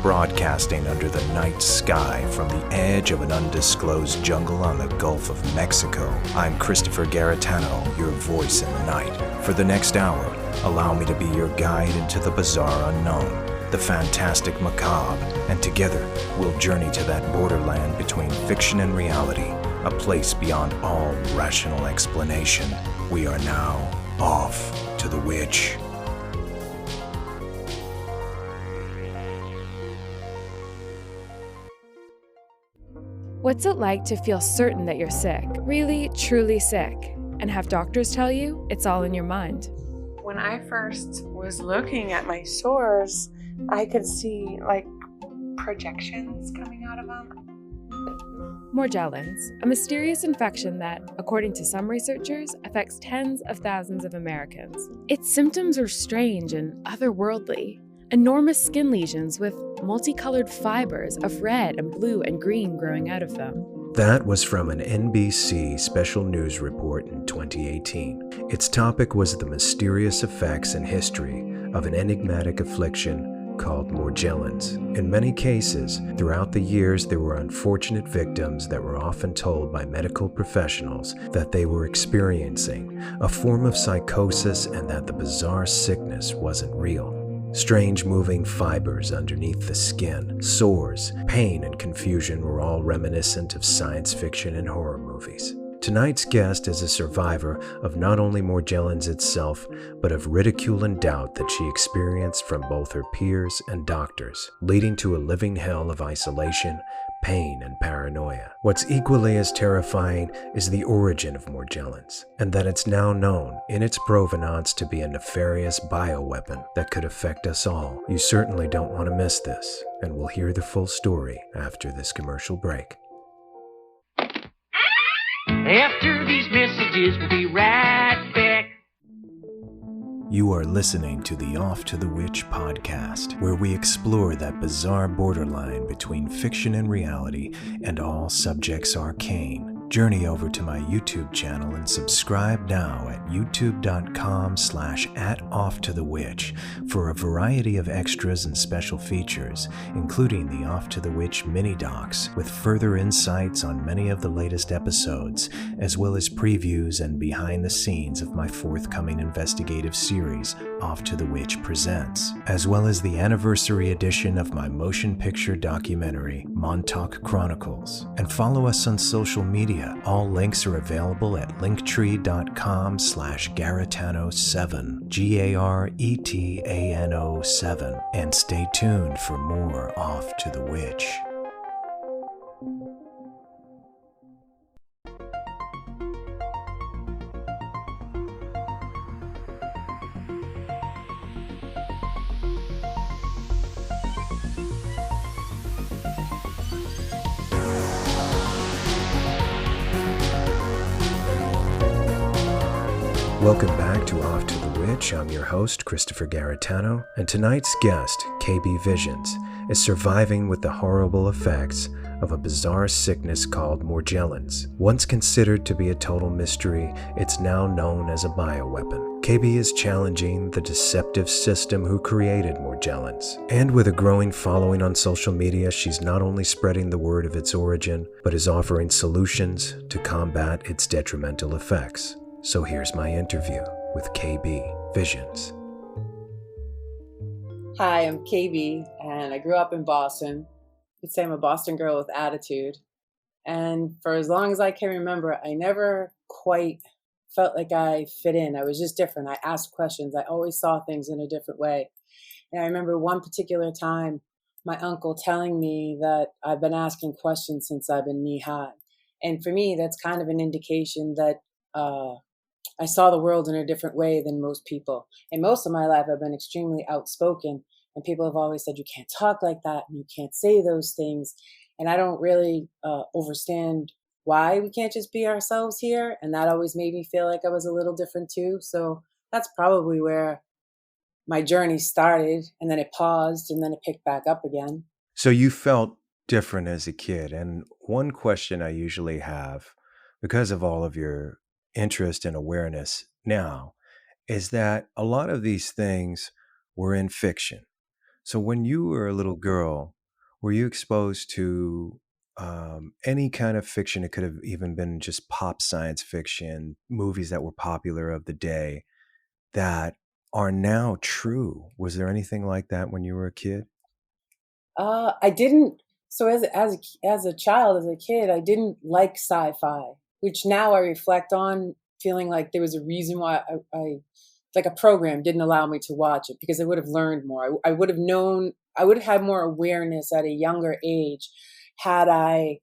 Broadcasting under the night sky from the edge of an undisclosed jungle on the Gulf of Mexico, I'm Christopher Garetano, your voice in the night. For the next hour, allow me to be your guide into the bizarre unknown, the fantastic macabre, and together we'll journey to that borderland between fiction and reality, a place beyond all rational explanation. We are now off to the witch. What's it like to feel certain that you're sick, really, truly sick, and have doctors tell you it's all in your mind? When I first was looking at my sores, I could see projections coming out of them. Morgellons, a mysterious infection that, according to some researchers, affects tens of thousands of Americans. Its symptoms are strange and otherworldly. Enormous skin lesions with multicolored fibers of red and blue and green growing out of them. That was from an NBC special news report in 2018. Its topic was the mysterious effects and history of an enigmatic affliction called Morgellons. In many cases, throughout the years, there were unfortunate victims that were often told by medical professionals that they were experiencing a form of psychosis and that the bizarre sickness wasn't real. Strange moving fibers underneath the skin, sores, pain, and confusion were all reminiscent of science fiction and horror movies. Tonight's guest is a survivor of not only Morgellons itself, but of ridicule and doubt that she experienced from both her peers and doctors, leading to a living hell of isolation, pain, and paranoia. What's equally as terrifying is the origin of Morgellons, and that it's now known in its provenance to be a nefarious bioweapon that could affect us all. You certainly don't want to miss this, and we'll hear the full story after this commercial break. After these messages, we'll be right back. You are listening to the Off to the Witch podcast, where we explore that bizarre borderline between fiction and reality and all subjects arcane. Journey over to my YouTube channel and subscribe now at youtube.com/@offtothewitch for a variety of extras and special features, including the Off to the Witch mini docs with further insights on many of the latest episodes, as well as previews and behind the scenes of my forthcoming investigative series, Off to the Witch Presents, as well as the anniversary edition of my motion picture documentary, Montauk Chronicles. And follow us on social media. All links are available at linktree.com/Garetano7, GARETANO7, and stay tuned for more Off to the Witch. Welcome back to Off to the Witch. I'm your host, Christopher Garetano, and tonight's guest, KBvisions, is surviving with the horrible effects of a bizarre sickness called Morgellons. Once considered to be a total mystery, it's now known as a bioweapon. KB is challenging the deceptive system who created Morgellons. And with a growing following on social media, she's not only spreading the word of its origin, but is offering solutions to combat its detrimental effects. So here's my interview with KBvisions. Hi, I'm KB, and I grew up in Boston. You could say I'm a Boston girl with attitude. And for as long as I can remember, I never quite felt like I fit in. I was just different. I asked questions. I always saw things in a different way. And I remember one particular time, my uncle telling me that I've been asking questions since I've been knee-high. And for me, that's kind of an indication that I saw the world in a different way than most people. And most of my life, I've been extremely outspoken. And people have always said, you can't talk like that, and you can't say those things. And I don't really understand why we can't just be ourselves here. And that always made me feel like I was a little different too. So that's probably where my journey started. And then it paused, and then it picked back up again. So you felt different as a kid. And one question I usually have, because of all of your interest and awareness now, is that a lot of these things were in fiction. So when you were a little girl, were you exposed to any kind of fiction? It could have even been just pop science fiction, movies that were popular of the day that are now true. Was there anything like that when you were a kid? I didn't. So as a child, as a kid, I didn't like sci-fi, which now I reflect on, feeling like there was a reason why I like a program didn't allow me to watch it, because I would have learned more. I would have known. I would have had more awareness at a younger age had I,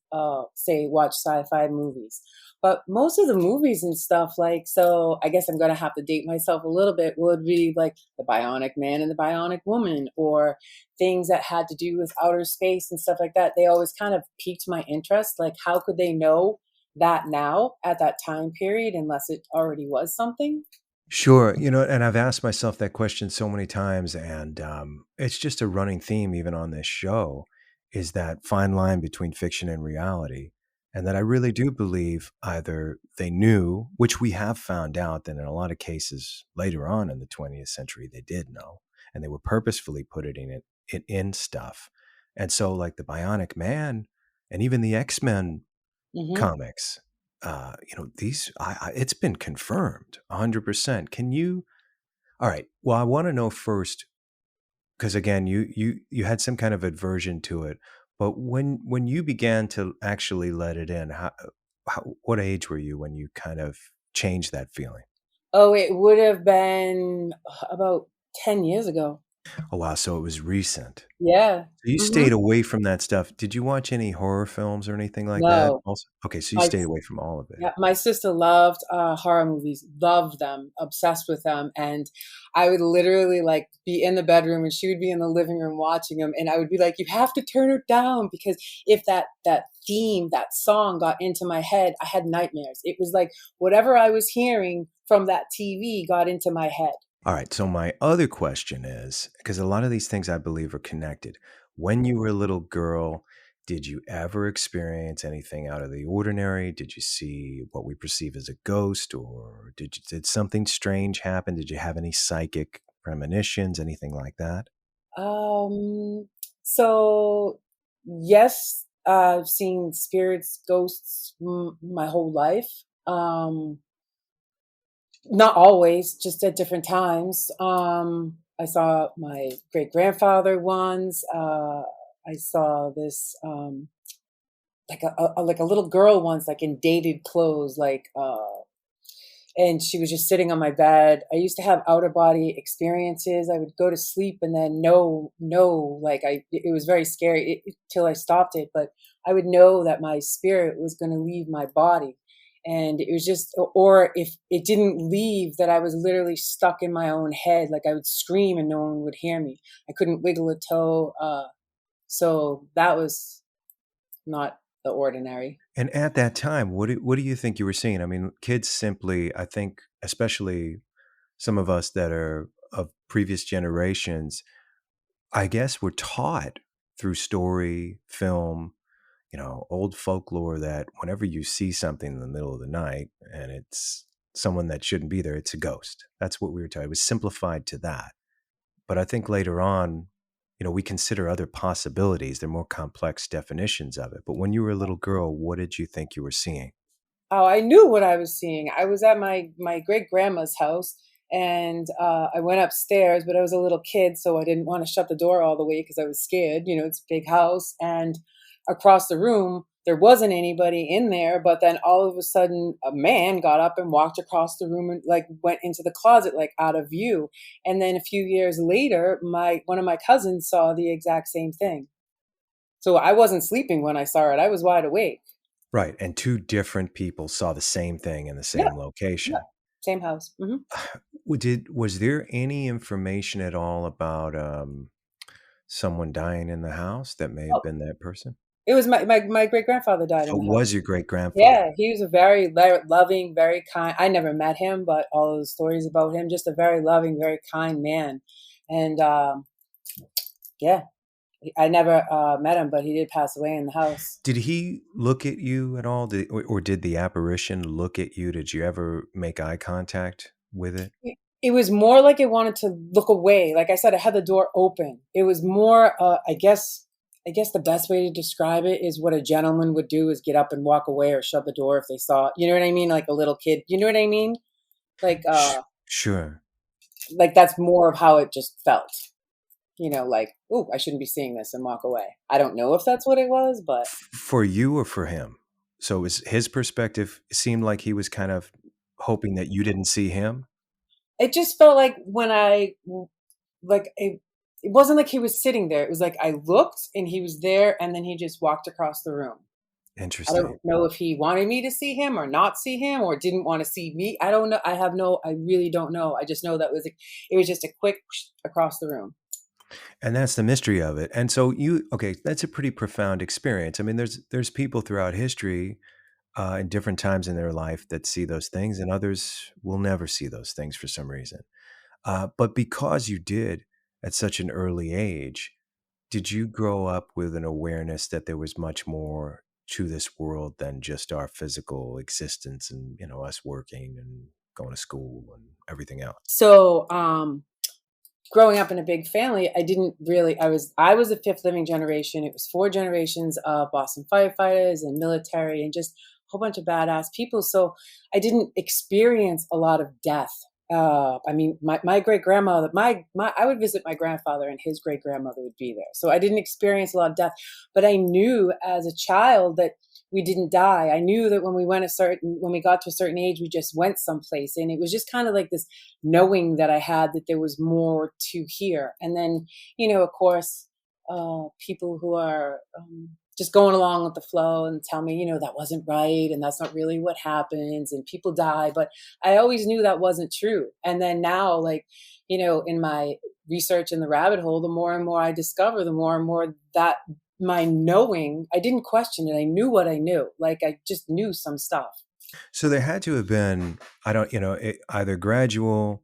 say, watched sci-fi movies. But most of the movies and stuff, like, so I guess I'm gonna have to date myself a little bit, would be like the Bionic Man and the Bionic Woman, or things that had to do with outer space and stuff like that. They always kind of piqued my interest. Like, how could they know that now at that time period unless it already was something? Sure. And I've asked myself that question so many times, and it's just a running theme, even on this show, is that fine line between fiction and reality. And that I really do believe either they knew, which we have found out that in a lot of cases later on in the 20th century, they did know, and they were purposefully putting it in stuff. And so, like the Bionic Man and even the X-Men Hmm. comics. These it's been confirmed 100%. Can you? All right. Well, I want to know first because again, you had some kind of aversion to it, but when you began to actually let it in, what age were you when you kind of changed that feeling? Oh, it would have been about 10 years ago. Oh wow, so it was recent. Yeah. So you Hmm. stayed away from that stuff. Did you watch any horror films or anything like that? No. Also, okay, so you My stayed away from all of it. Yeah, my sister loved horror movies, loved them, obsessed with them, and I would literally like be in the bedroom, and she would be in the living room watching them, and I would be like, "You have to turn it down," because if that theme, that song got into my head, I had nightmares. It was like whatever I was hearing from that TV got into my head. All right. So my other question is, because a lot of these things I believe are connected. When you were a little girl, did you ever experience anything out of the ordinary? Did you see what we perceive as a ghost, or did something strange happen? Did you have any psychic premonitions, anything like that? Um, so yes, I've seen spirits, ghosts, my whole life. Not always, just at different times. I saw my great grandfather once. I saw this, like like a little girl once, like in dated clothes, like, and she was just sitting on my bed. I used to have outer body experiences. I would go to sleep and then know, like it was very scary till I stopped it. But I would know that my spirit was going to leave my body, and it was just, or if it didn't leave, that I was literally stuck in my own head. Like I would scream and no one would hear me. I couldn't wiggle a toe. So that was not the ordinary. And at that time, what do you think you were seeing? I mean, kids simply, I think, especially some of us that are of previous generations, I guess we're taught through story, film, old folklore that whenever you see something in the middle of the night and it's someone that shouldn't be there, it's a ghost. That's what we were taught. It was simplified to that. But I think later on, we consider other possibilities. They're more complex definitions of it. But when you were a little girl, what did you think you were seeing? Oh, I knew what I was seeing. I was at my great grandma's house, and I went upstairs, but I was a little kid, so I didn't want to shut the door all the way because I was scared. You know, it's a big house, and across the room there wasn't anybody in there. But then all of a sudden, a man got up and walked across the room and like went into the closet, like out of view. And then a few years later, my one of my cousins saw the exact same thing. So I wasn't sleeping when I saw it. I was wide awake. Right. And two different people saw the same thing in the Yeah, same yeah, location. same house. Hmm. Was there any information at all about someone dying in the house that may have been that person? It was my great-grandfather died in Oh, the it house. was your great grandfather? Yeah, he was a very loving, very kind. I never met him, but all of the stories about him, just a very loving, very kind man. And, yeah, I never, met him, but he did pass away in the house. Did he look at you at all? Or did the apparition look at you? Did you ever make eye contact with it? it was more like it wanted to look away. Like I said, I had the door open. It was more, I guess the best way to describe it is what a gentleman would do is get up and walk away or shut the door if they saw it. You know what I mean? Like a little kid. You know what I mean? Like, Sure. like that's more of how it just felt. You know, like, "Ooh, I shouldn't be seeing this," and walk away. I don't know if that's what it was, but For you or for him? So it was his perspective, it seemed like he was kind of hoping that you didn't see him? it just felt like when like it wasn't like he was sitting there. It was like I looked and he was there, and then he just walked across the room. I Interesting. don't know if he wanted me to see him or not see him or didn't want to see me. I don't know. I really don't know. I just know that it was just a quick across the room. And that's the mystery of it. And so okay, that's a pretty profound experience. I mean, there's people throughout history in different times in their life that see those things, and others will never see those things for some reason. But because you did at such an early age, did you grow up with an awareness that there was much more to this world than just our physical existence and, us working and going to school and everything else? So, growing up in a big family, I didn't really. I was the fifth living generation. It was four generations of Boston firefighters and military and just a whole bunch of badass people. So I didn't experience a lot of death. I mean, my great grandmother, I would visit my grandfather and his great grandmother would be there. So I didn't experience a lot of death, but I knew as a child that we didn't die. I knew that when we got to a certain age, we just went someplace, and it was just kind of like this knowing that I had that there was more to hear. And then, of course, people who are just going along with the flow and tell me, that wasn't right and that's not really what happens and people die. But I always knew that wasn't true. And then now, like, in my research in the rabbit hole, the more and more I discover, the more and more that my knowing, I didn't question it. I knew what I knew. Like I just knew some stuff. So there had to have been, either gradual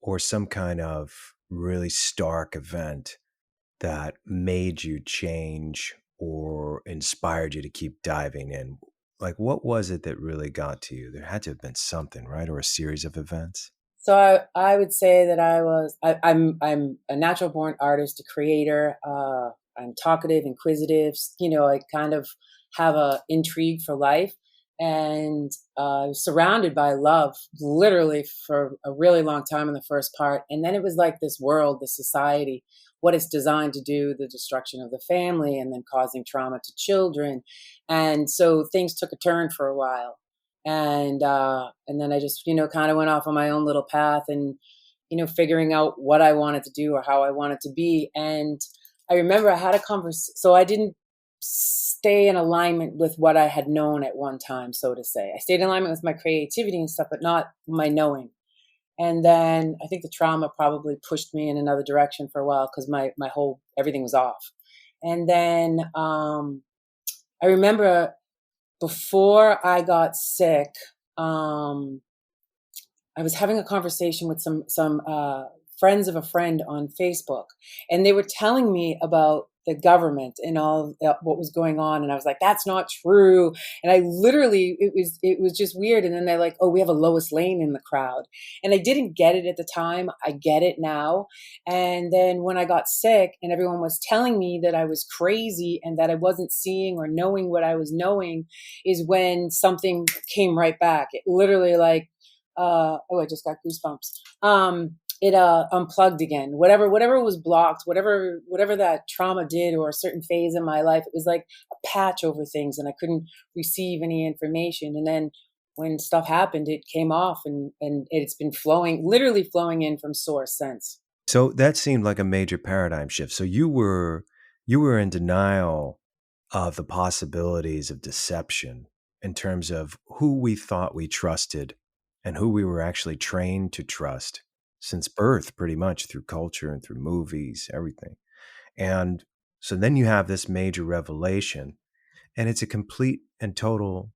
or some kind of really stark event that made you change or inspired you to keep diving in. Like, what was it that really got to you? There had to have been something, right? Or a series of events. So I would say that I'm a natural born artist, a creator. I'm talkative, inquisitive. I kind of have a intrigue for life, and I was surrounded by love, literally for a really long time in the first part, and then it was like this world, this society, what it's designed to do, the destruction of the family, and then causing trauma to children, and so things took a turn for a while. And then I just kind of went off on my own little path and figuring out what I wanted to do or how I wanted to be. And I remember I had a conversation, so I didn't stay in alignment with what I had known at one time, so to say. I stayed in alignment with my creativity and stuff, but not my knowing. And then I think the trauma probably pushed me in another direction for a while because my whole everything was off. And then I remember before I got sick, I was having a conversation with some friends of a friend on Facebook, and they were telling me about the government and all what was going on, and I was like, "That's not true." And I literally, it was just weird. And then they're like, "Oh, we have a Lois Lane in the crowd," and I didn't get it at the time. I get it now. And then when I got sick, and everyone was telling me that I was crazy and that I wasn't seeing or knowing what I was knowing, is when something came right back. It literally like. I just got goosebumps. It unplugged again. Whatever was blocked, whatever that trauma did, or a certain phase in my life, it was like a patch over things, and I couldn't receive any information. And then when stuff happened, it came off, and it's been literally flowing in from source since. So that seemed like a major paradigm shift. So you were in denial of the possibilities of deception in terms of who we thought we trusted and who we were actually trained to trust since birth, pretty much through culture and through movies, everything. And so then you have this major revelation, and it's a complete and total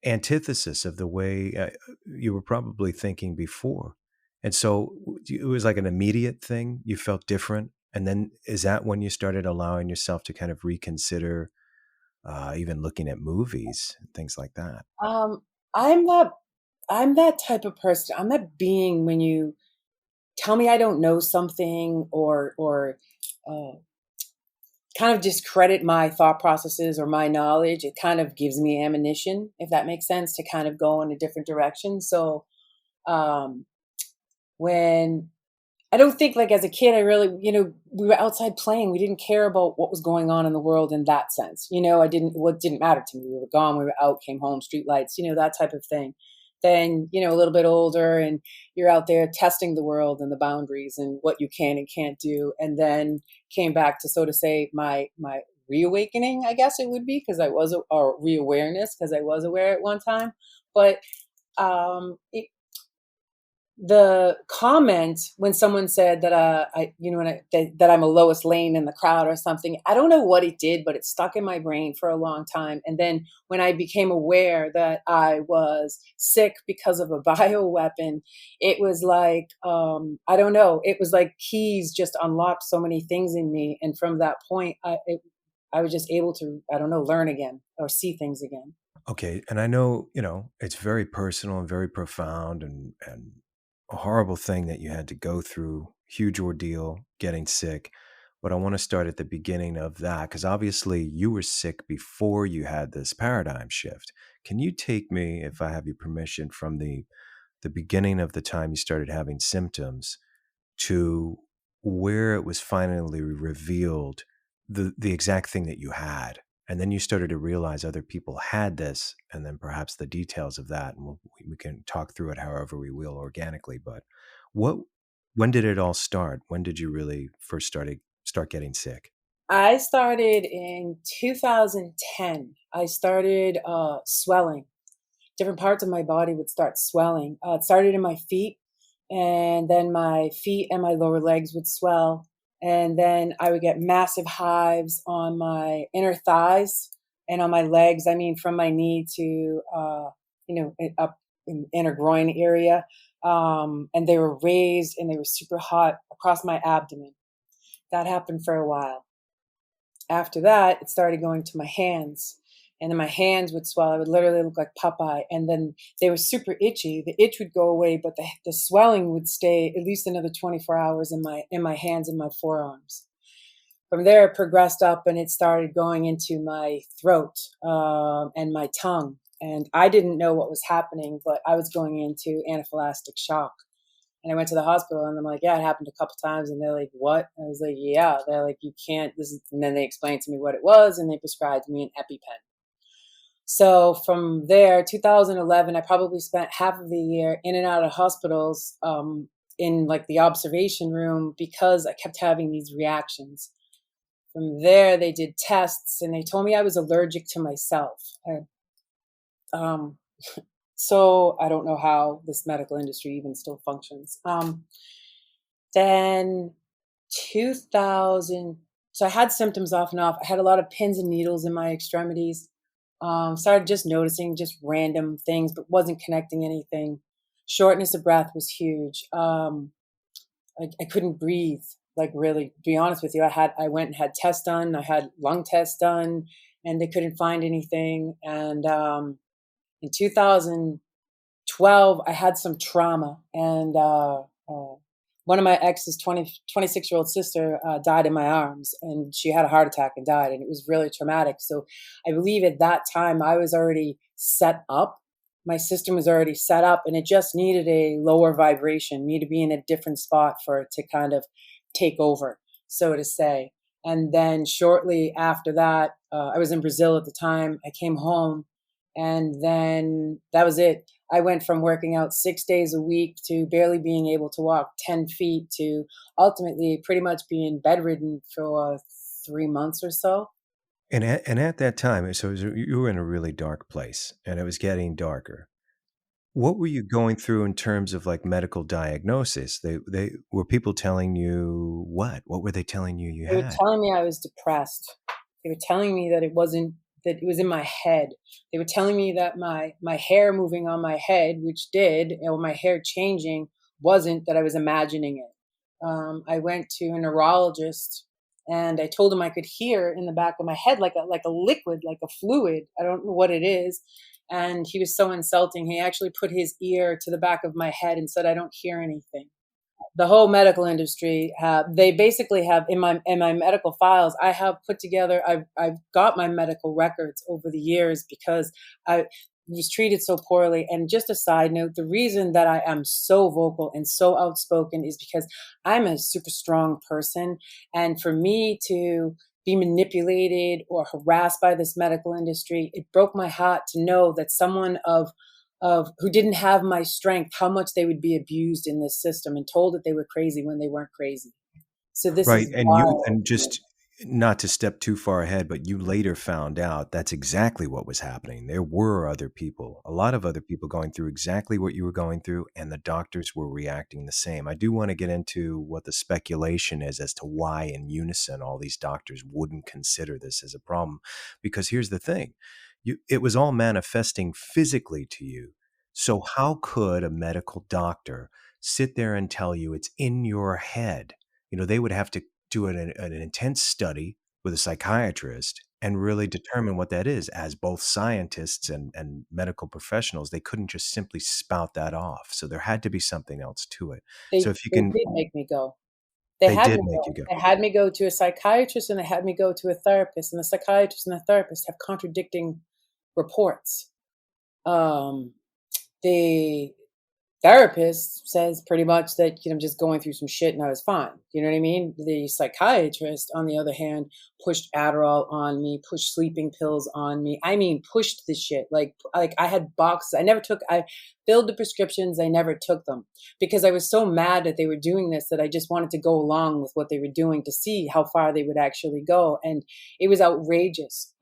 antithesis of the way you were probably thinking before. And so it was like an immediate thing. You felt different. And then is that when you started allowing yourself to kind of reconsider even looking at movies and things like that? I'm not I'm that type of person. I'm that being when you tell me I don't know something or uh, kind of discredit my thought processes or my knowledge, it kind of gives me ammunition, if that makes sense, to kind of go in a different direction. So um, when I don't think like as a kid, I really, we were outside playing. We didn't care about what was going on in the world in that sense. What didn't matter to me. We were gone, we were out, came home, street lights, that type of thing. Then, a little bit older and you're out there testing the world and the boundaries and what you can and can't do. And then came back to, so to say, my reawakening, I guess it would be, because I was, or reawareness, because I was aware at one time. But the comment when someone said that that I'm a Lois Lane in the crowd or something, I don't know what it did, but it stuck in my brain for a long time. And then when I became aware that I was sick because of a bioweapon, it was like I don't know, it was like keys just unlocked so many things in me, and from that point, I was just able to, I don't know, learn again or see things again. Okay, and I know, it's very personal and very profound and a horrible thing that you had to go through, huge ordeal, getting sick. But I want to start at the beginning of that because obviously you were sick before you had this paradigm shift. Can you take me, if I have your permission, from the beginning of the time you started having symptoms to where it was finally revealed the exact thing that you had, and then you started to realize other people had this, and then perhaps the details of that, and we can talk through it however we will organically. But what when did it all start? When did you really first start getting sick? I started in 2010. I started swelling. Different parts of my body would start swelling. It started in my feet, and then my feet and my lower legs would swell. And then I would get massive hives on my inner thighs and on my legs. I mean, from my knee to, up in inner groin area. And they were raised and they were super hot across my abdomen. That happened for a while. After that, it started going to my hands. And then my hands would swell. I would literally look like Popeye. And then they were super itchy. The itch would go away, but the swelling would stay at least another 24 hours in my hands and my forearms. From there, it progressed up and it started going into my throat and my tongue. And I didn't know what was happening, but I was going into anaphylactic shock. And I went to the hospital and I'm like, yeah, it happened a couple times. And they're like, what? And I was like, yeah. They're like, you can't, and then they explained to me what it was and they prescribed me an EpiPen. So from there, 2011, I probably spent half of the year in and out of hospitals in like the observation room because I kept having these reactions. From there, they did tests and they told me I was allergic to myself. So I don't know how this medical industry even still functions. Then 2000, so I had symptoms off and off. I had a lot of pins and needles in my extremities. Started just noticing just random things, but wasn't connecting anything. Shortness of breath was huge. I couldn't breathe, like really, to be honest with you. I went and had tests done. I had lung tests done and they couldn't find anything. And in 2012, I had some trauma, and one of my ex's 26-year-old sister died in my arms, and she had a heart attack and died, and it was really traumatic. So I believe at that time I was already set up. My system was already set up, and it just needed a lower vibration, needed to be in a different spot for it to kind of take over, so to say. And then shortly after that, I was in Brazil at the time. I came home. And then that was it. I went from working out 6 days a week to barely being able to walk 10 feet to ultimately pretty much being bedridden for 3 months or so. And at that time, so you were in a really dark place, and it was getting darker. What were you going through in terms of like medical diagnosis? They were people telling you what? What were they telling you They were had? telling me I was depressed. They were telling me that it was in my head. They were telling me that my hair moving on my head, which did, or my hair changing, wasn't, that I was imagining it. I went to a neurologist and I told him I could hear in the back of my head like a liquid, like a fluid. I don't know what it is. And he was so insulting. He actually put his ear to the back of my head and said, I don't hear anything. The whole medical industry they basically have in my medical files, I have put together, I've got my medical records over the years because I was treated so poorly. And just a side note, the reason that I am so vocal and so outspoken is because I'm a super strong person. And for me to be manipulated or harassed by this medical industry, it broke my heart to know that someone of who didn't have my strength, how much they would be abused in this system and told that they were crazy when they weren't crazy. So this Right. is And wild. just not to step too far ahead, but you later found out that's exactly what was happening. There were other people, a lot of other people going through exactly what you were going through, and the doctors were reacting the same. I do want to get into what the speculation is as to why in unison all these doctors wouldn't consider this as a problem. Because here's the thing. It was all manifesting physically to you. So how could a medical doctor sit there and tell you it's in your head? They would have to do an intense study with a psychiatrist and really determine what that is. As both scientists and medical professionals, they couldn't just simply spout that off. So there had to be something else to it. So if you They can, did make me go. they did make you go. They had me go to a psychiatrist and they had me go to a therapist, and the psychiatrist and the therapist have contradicting reports. The therapist says pretty much that I'm just going through some shit and I was fine. You know what I mean? The psychiatrist, on the other hand, pushed Adderall on me, pushed sleeping pills on me. I mean, pushed the shit. Like I had boxes. I filled the prescriptions. I never took them because I was so mad that they were doing this that I just wanted to go along with what they were doing to see how far they would actually go. And it was outrageous.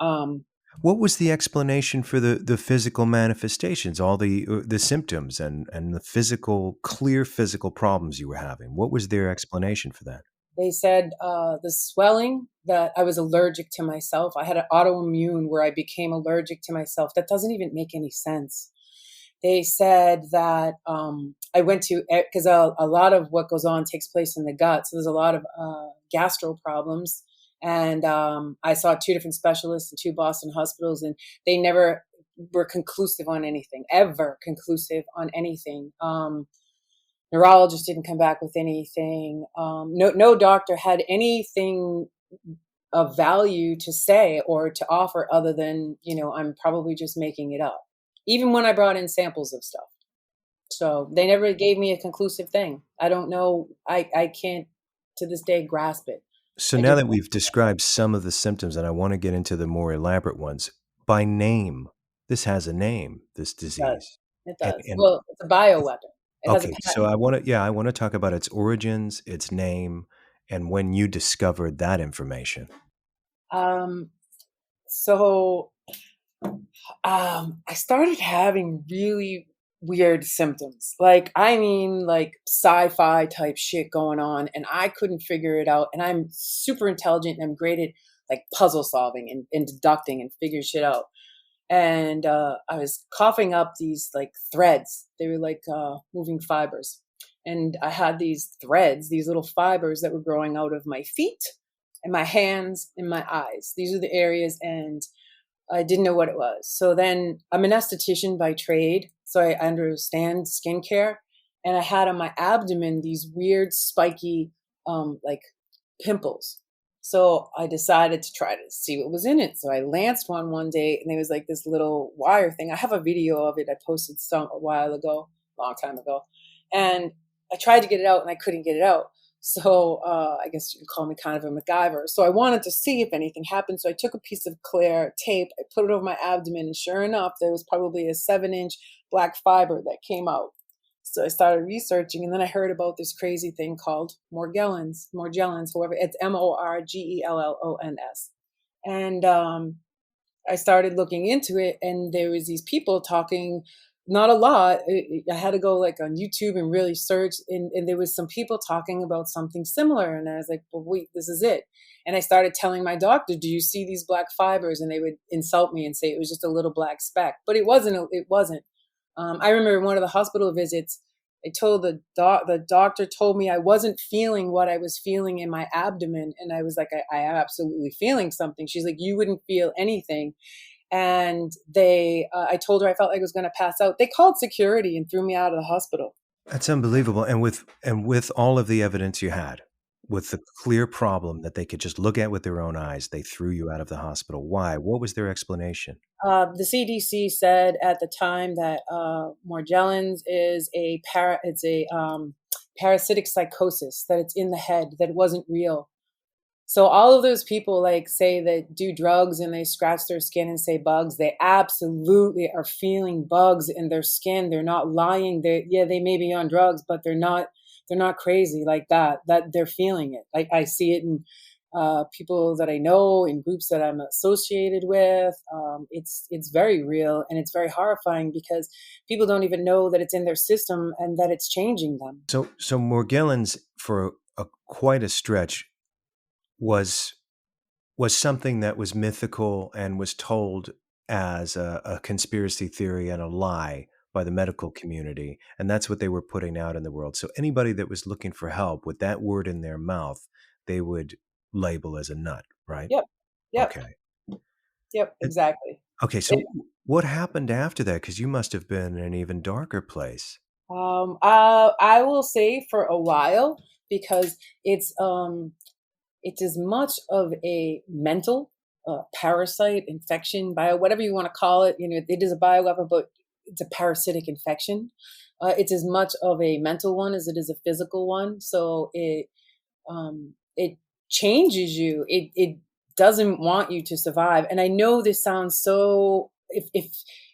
What was the explanation for the physical manifestations, all the symptoms and the clear physical problems you were having? What was their explanation for that? They said the swelling, that I was allergic to myself. I had an autoimmune where I became allergic to myself. That doesn't even make any sense. They said that I went to, because a lot of what goes on takes place in the gut. So there's a lot of gastro problems. And I saw 2 different specialists in 2 Boston hospitals, and they never were conclusive on anything, ever conclusive on anything. Neurologist didn't come back with anything. No doctor had anything of value to say or to offer other than, I'm probably just making it up, even when I brought in samples of stuff. So they never gave me a conclusive thing. I don't know. I can't to this day grasp it. So I now just, that we've described some of the symptoms, and I want to get into the more elaborate ones, by name, this has a name, this it does. disease. It And, does. and Well, it's a bioweapon. It has a okay, so patent. I want to talk about its origins, its name, and when you discovered that information. So I started having really weird symptoms. Like, like sci-fi type shit going on, and I couldn't figure it out. And I'm super intelligent and I'm great at like puzzle solving and deducting and figure shit out. And I was coughing up these like threads. They were like moving fibers. And I had these threads, these little fibers that were growing out of my feet and my hands and my eyes. These are the areas, and I didn't know what it was. So then I'm an esthetician by trade, so I understand skincare. And I had on my abdomen these weird spiky like pimples. So I decided to try to see what was in it. So I lanced one day, and there was like this little wire thing. I have a video of it. I posted a while ago, long time ago. And I tried to get it out and I couldn't get it out. So I guess you could call me kind of a MacGyver. So I wanted to see if anything happened. So I took a piece of clear tape, I put it over my abdomen, and sure enough, there was probably a 7-inch black fiber that came out. So I started researching, and then I heard about this crazy thing called Morgellons, however, it's Morgellons. And I started looking into it, and there was these people talking, not a lot. I had to go like on YouTube and really search, and there was some people talking about something similar. And I was like, well, wait, this is it. And I started telling my doctor, do you see these black fibers? And they would insult me and say it was just a little black speck, but it wasn't. I remember one of the hospital visits, I told the doctor told me I wasn't feeling what I was feeling in my abdomen. And I was like, I am absolutely feeling something. She's like, you wouldn't feel anything. And I told her I felt like I was going to pass out. They called security and threw me out of the hospital. That's unbelievable. And with all of the evidence you had, with the clear problem that they could just look at with their own eyes, they threw you out of the hospital. Why? What was their explanation? The CDC said at the time that Morgellons is parasitic psychosis, that it's in the head, that it wasn't real. So all of those people like say that do drugs and they scratch their skin and say bugs, they absolutely are feeling bugs in their skin. They're not lying. They may be on drugs, but they're not crazy like that they're feeling it. Like I see it in people that I know, in groups that I'm associated with. It's very real, and it's very horrifying because people don't even know that it's in their system and that it's changing them. So Morgellons, for quite a stretch, was something that was mythical and was told as a conspiracy theory and a lie by the medical community, and that's what they were putting out in the world. So anybody that was looking for help with that word in their mouth, they would label as a nut, right? Yep. Okay. Yep, exactly. Okay, so what happened after that? Because you must have been in an even darker place. I will say for a while, because it's as much of a mental parasite infection, whatever you want to call it. It is a bioweapon, but it's a parasitic infection. It's as much of a mental one as it is a physical one. So it changes you. It doesn't want you to survive. And I know this sounds so, if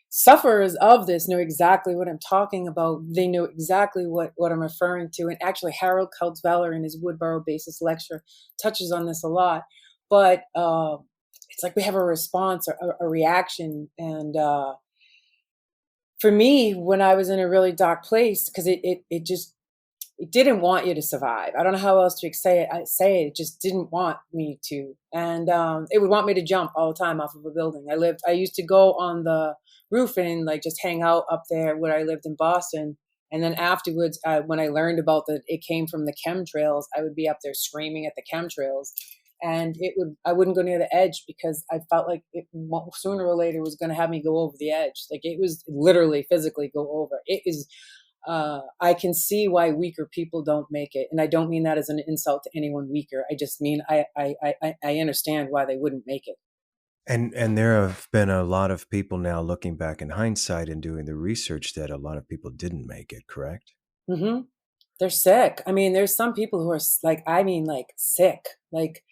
sufferers of this know exactly what I'm talking about, they know exactly what I'm referring to. And actually Harold Kautzveller in his Woodborough Basis lecture touches on this a lot. But it's like we have a response or a reaction. And for me, when I was in a really dark place, because it didn't want you to survive. I don't know how else to say it. It just didn't want me to. And it would want me to jump all the time off of a building. I used to go on the roof and like just hang out up there where I lived in Boston. And then afterwards, when I learned about that it came from the chemtrails, I would be up there screaming at the chemtrails. And I wouldn't go near the edge because I felt like it sooner or later was going to have me go over the edge. Like it was literally physically go over. It is. I can see why weaker people don't make it, and I don't mean that as an insult to anyone weaker. I just mean I understand why they wouldn't make it. And there have been a lot of people now looking back in hindsight and doing the research that a lot of people didn't make it, correct? Mm-hmm. They're sick. I mean, there's some people who are like sick, like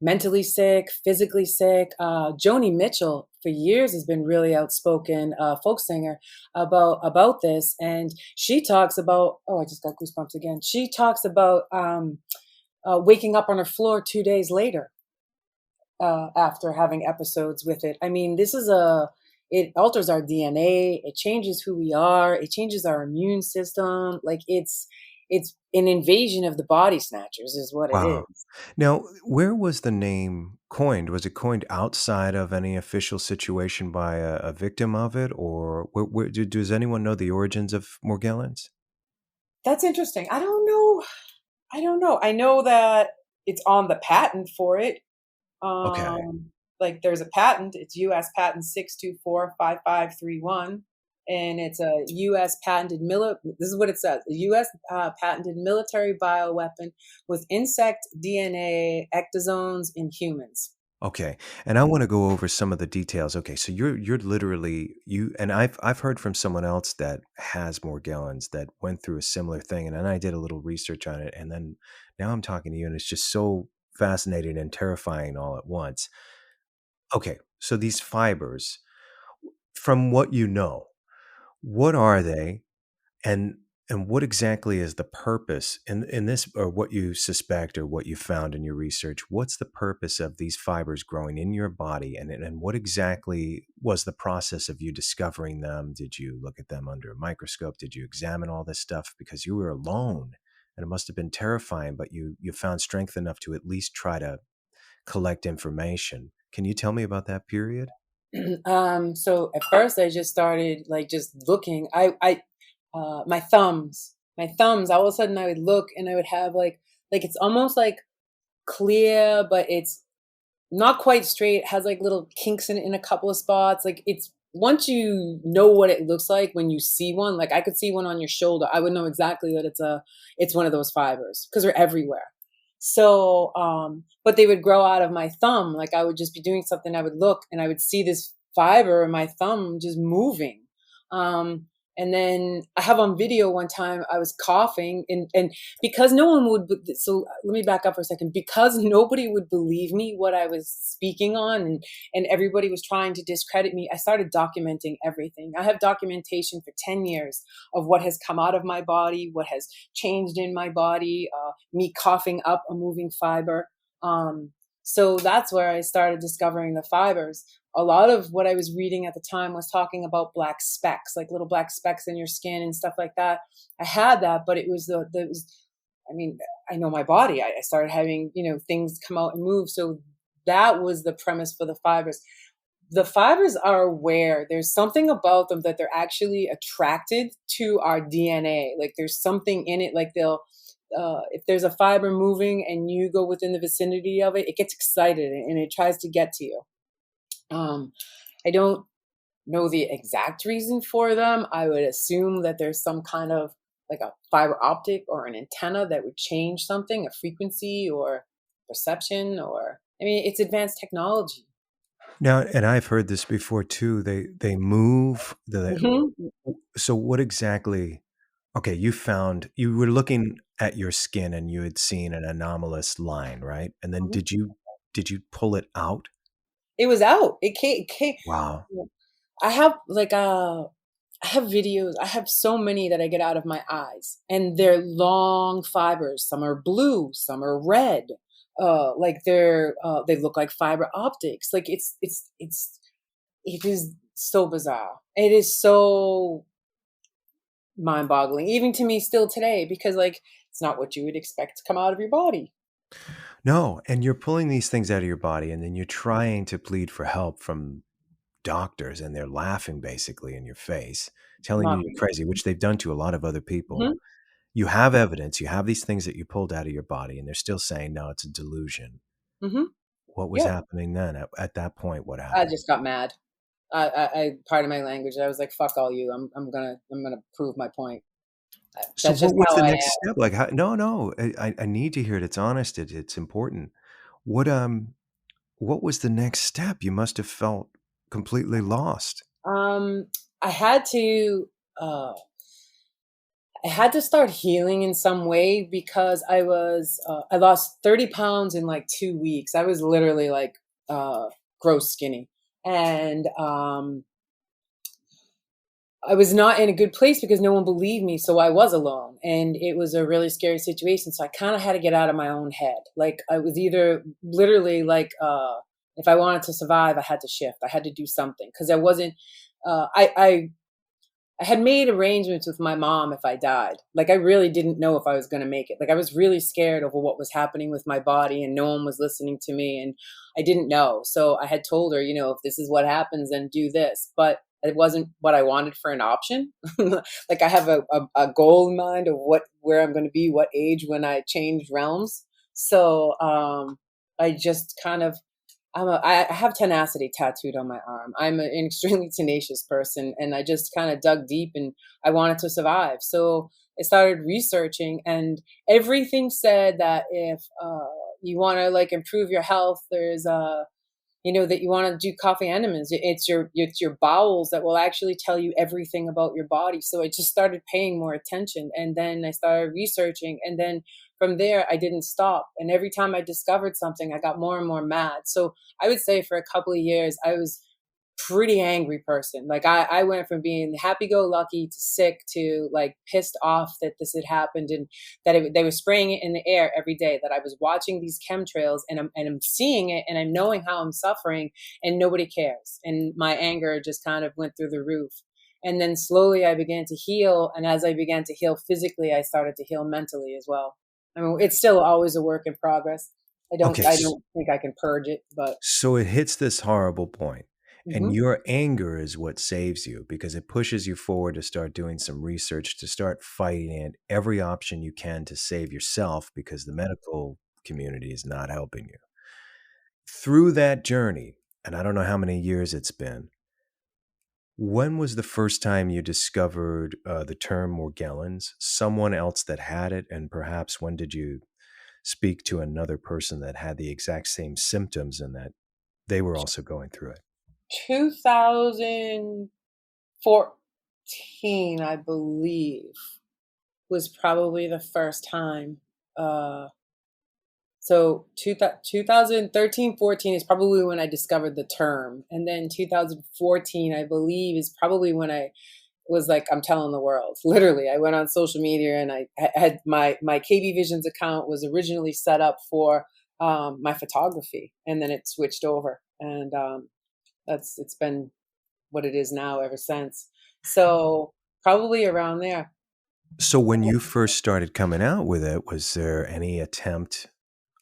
mentally sick, physically sick. Joni Mitchell for years has been really outspoken, folk singer about this. And she talks about, oh, I just got goosebumps again. She talks about waking up on her floor 2 days later after having episodes with it. I mean, it alters our DNA. It changes who we are. It changes our immune system. Like it's an invasion of the body snatchers is what it is. Now, where was the name coined? Was it coined outside of any official situation by a victim of it? Or does anyone know the origins of Morgellons? That's interesting. I don't know. I know that it's on the patent for it. Okay. Like there's a patent. It's U.S. patent 6245531. And it's a U.S. patented this is what it says: a U.S. Patented military bioweapon with insect DNA ectozones in humans. Okay. And I want to go over some of the details. Okay, so you're literally and I've heard from someone else that has Morgellons that went through a similar thing, and then I did a little research on it, and then now I'm talking to you, and it's just so fascinating and terrifying all at once. Okay, so these fibers, from what you know, what are they, and what exactly is the purpose in this, or what you suspect or what you found in your research? What's the purpose of these fibers growing in your body, and what exactly was the process of you discovering them? Did you look at them under a microscope? Did you examine all this stuff because you were alone, and it must have been terrifying, but you found strength enough to at least try to collect information? Can you tell me about that period? So at first I just started like just looking. My thumbs, all of a sudden I would look and I would have like it's almost like clear, but it's not quite straight. It has like little kinks in a couple of spots. Like it's once you know what it looks like when you see one, like I could see one on your shoulder, I would know exactly that it's one of those fibers because they're everywhere. So, but they would grow out of my thumb. Like I would just be doing something, I would look and I would see this fiber in my thumb just moving. Um, and then I have on video one time I was coughing and because no one would, so let me back up for a second, because nobody would believe me what I was speaking on and everybody was trying to discredit me. I started documenting everything. I have documentation for 10 years of what has come out of my body, what has changed in my body, me coughing up a moving fiber. So that's where I started discovering the fibers. A lot of what I was reading at the time was talking about black specks, like little black specks in your skin and stuff like that. I had that, but it was I mean, I know my body. I started having, things come out and move. So that was the premise for the fibers. The fibers are aware. There's something about them that they're actually attracted to our DNA. Like there's something in it, like if there's a fiber moving and you go within the vicinity of it, it gets excited and it tries to get to you. I don't know the exact reason for them. I would assume that there's some kind of like a fiber optic or an antenna that would change something, a frequency or perception, or I mean, it's advanced technology. Now, and I've heard this before too. They move. Mhm. So what exactly? Okay, you were looking at your skin and you had seen an anomalous line, right? And then Mhm. did you pull it out? It was out. It came. Wow. I have I have videos. I have so many that I get out of my eyes, and they're long fibers. Some are blue, some are red. Like they look like fiber optics. Like it is so bizarre. It is so mind-boggling, even to me still today, because like it's not what you would expect to come out of your body. No, and you're pulling these things out of your body and then you're trying to plead for help from doctors and they're laughing basically in your face, telling you Not. you're crazy, which they've done to a lot of other people. Mhm. You have evidence, you have these things that you pulled out of your body and they're still saying, no, it's a delusion. Mhm. What was Yeah. happening then? At that point, what I happened? just got mad. I pardon my language. I was like, "Fuck all you. I'm gonna prove my point." So That's just what was how the I next am. step? Like, how, no, no, I need to hear it. It's honest. It's important. What, what was the next step? You must have felt completely lost. Um, I had to uh, I had to start healing in some way because I lost 30 pounds in like 2 weeks. I was literally like gross skinny, and I was not in a good place because no one believed me, so I was alone, and it was a really scary situation. So I kind of had to get out of my own head. Like I was either literally like, if I wanted to survive, I had to shift. I had to do something because I wasn't. I had made arrangements with my mom if I died. Like I really didn't know if I was going to make it. Like I was really scared over what was happening with my body and no one was listening to me and I didn't know. So I had told her, if this is what happens then do this. But it wasn't what I wanted for an option. Like I have a goal in mind of where I'm going to be, what age when I change realms. So I just kind of I have tenacity tattooed on my arm. I'm an extremely tenacious person, and I just kind of dug deep, and I wanted to survive. So I started researching, and everything said that if you want to like improve your health, there's that you want to do coffee enemas. It's your bowels that will actually tell you everything about your body. So I just started paying more attention, and then I started researching, and then from there I didn't stop. And every time I discovered something, I got more and more mad. So I would say for a couple of years I was pretty angry person. Like I went from being happy-go-lucky to sick to like pissed off that this had happened and that they were spraying it in the air every day. That I was watching these chemtrails and I'm seeing it and I'm knowing how I'm suffering and nobody cares. And my anger just kind of went through the roof. And then slowly I began to heal. And as I began to heal physically, I started to heal mentally as well. I mean, it's still always a work in progress. I don't Okay, I don't think I can purge it, but so it hits this horrible point, and mhm, your anger is what saves you because it pushes you forward to start doing some research, to start fighting it every option you can to save yourself because the medical community is not helping you. through that journey, and I don't know how many years it's been, when was the first time you discovered the term Morgellons, someone else that had it, and perhaps when did you speak to another person that had the exact same symptoms and that they were also going through it? 2014, I believe, was probably the first time. So 2013, 14 is probably when I discovered the term. And then 2014, I believe, is probably when I was like, I'm telling the world. Literally, I went on social media and I had my KBvisions account was originally set up for my photography. And then it switched over. And it's been what it is now ever since. So probably around there. So when you first started coming out with it, was there any attempt,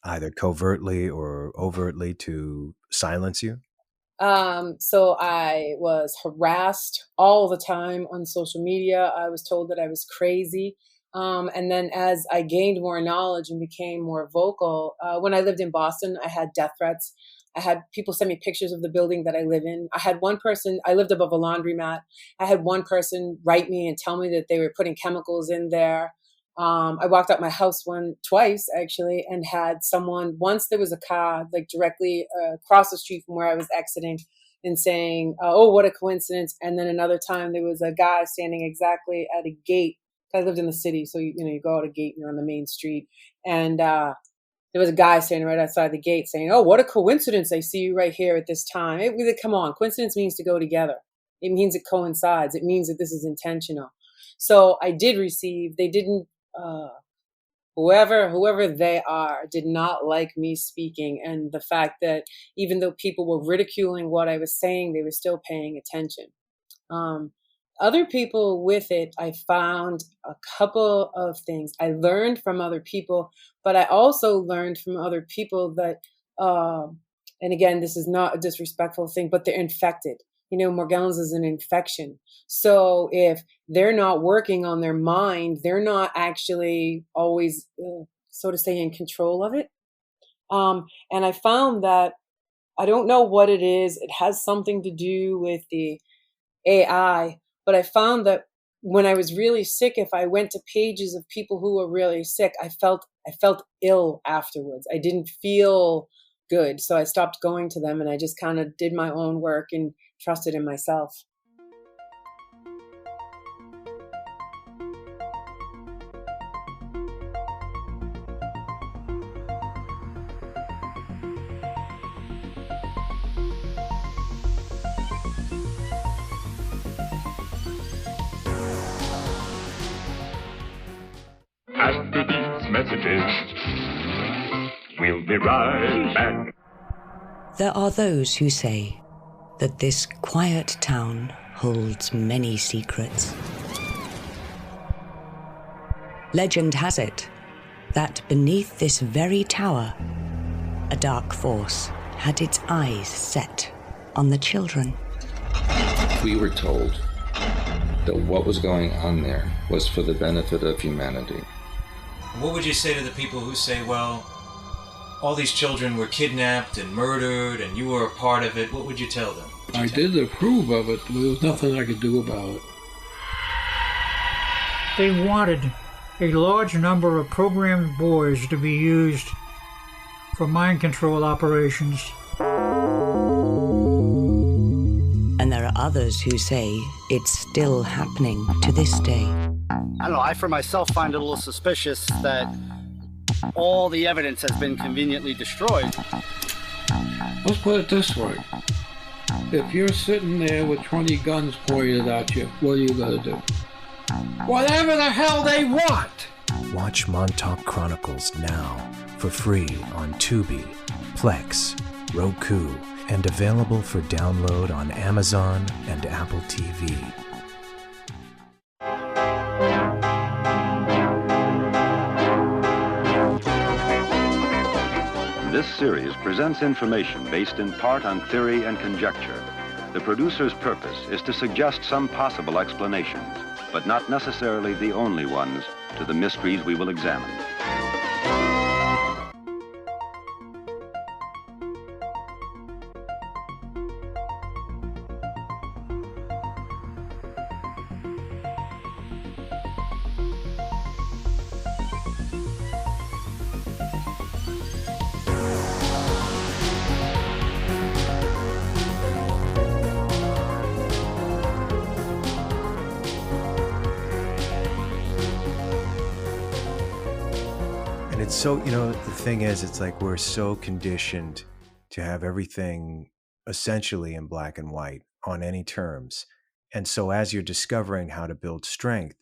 either covertly or overtly, to silence you? So I was harassed all the time on social media. I was told that I was crazy. And then as I gained more knowledge and became more vocal, when I lived in Boston, I had death threats. I had people send me pictures of the building that I live in. I had one person, I lived above a laundromat. I had one person write me and tell me that they were putting chemicals in there. I walked out my house twice actually, and had someone, once there was a car like directly across the street from where I was exiting and saying, oh, what a coincidence. And then another time there was a guy standing exactly at a gate. I lived in the city. So, you go out a gate and you're on the main street. And there was a guy standing right outside the gate saying, oh, what a coincidence. I see you right here at this time. Come on, coincidence means to go together. It means it coincides. It means that this is intentional. So I did receive, they didn't, whoever they are did not like me speaking, and the fact that even though people were ridiculing what I was saying, they were still paying attention. Other people with it, I found a couple of things. I learned from other people, but I also learned from other people that, and again, this is not a disrespectful thing, but they're infected. Morgellons is an infection. So if they're not working on their mind, they're not actually always, so to say, in control of it. And I found that, I don't know what it is. It has something to do with the AI, but I found that when I was really sick, if I went to pages of people who were really sick, I felt ill afterwards. I didn't feel good. So I stopped going to them and I just kind of did my own work and trusted in myself. After these messages, we'll be right back. There are those who say that this quiet town holds many secrets. Legend has it that beneath this very tower, a dark force had its eyes set on the children. We were told that what was going on there was for the benefit of humanity. What would you say to the people who say, well, all these children were kidnapped and murdered and you were a part of it? What would you tell them? I did approve of it, but there was nothing I could do about it. They wanted a large number of programmed boys to be used for mind control operations. And there are others who say it's still happening to this day. I don't know, I for myself find it a little suspicious that all the evidence has been conveniently destroyed. Let's put it this way. If you're sitting there with 20 guns pointed at you, what are you going to do? Whatever the hell they want! Watch Montauk Chronicles now for free on Tubi, Plex, Roku, and available for download on Amazon and Apple TV. This series presents information based in part on theory and conjecture. The producer's purpose is to suggest some possible explanations, but not necessarily the only ones, to the mysteries we will examine. so, the thing is, it's like we're so conditioned to have everything essentially in black and white on any terms. And so as you're discovering how to build strength,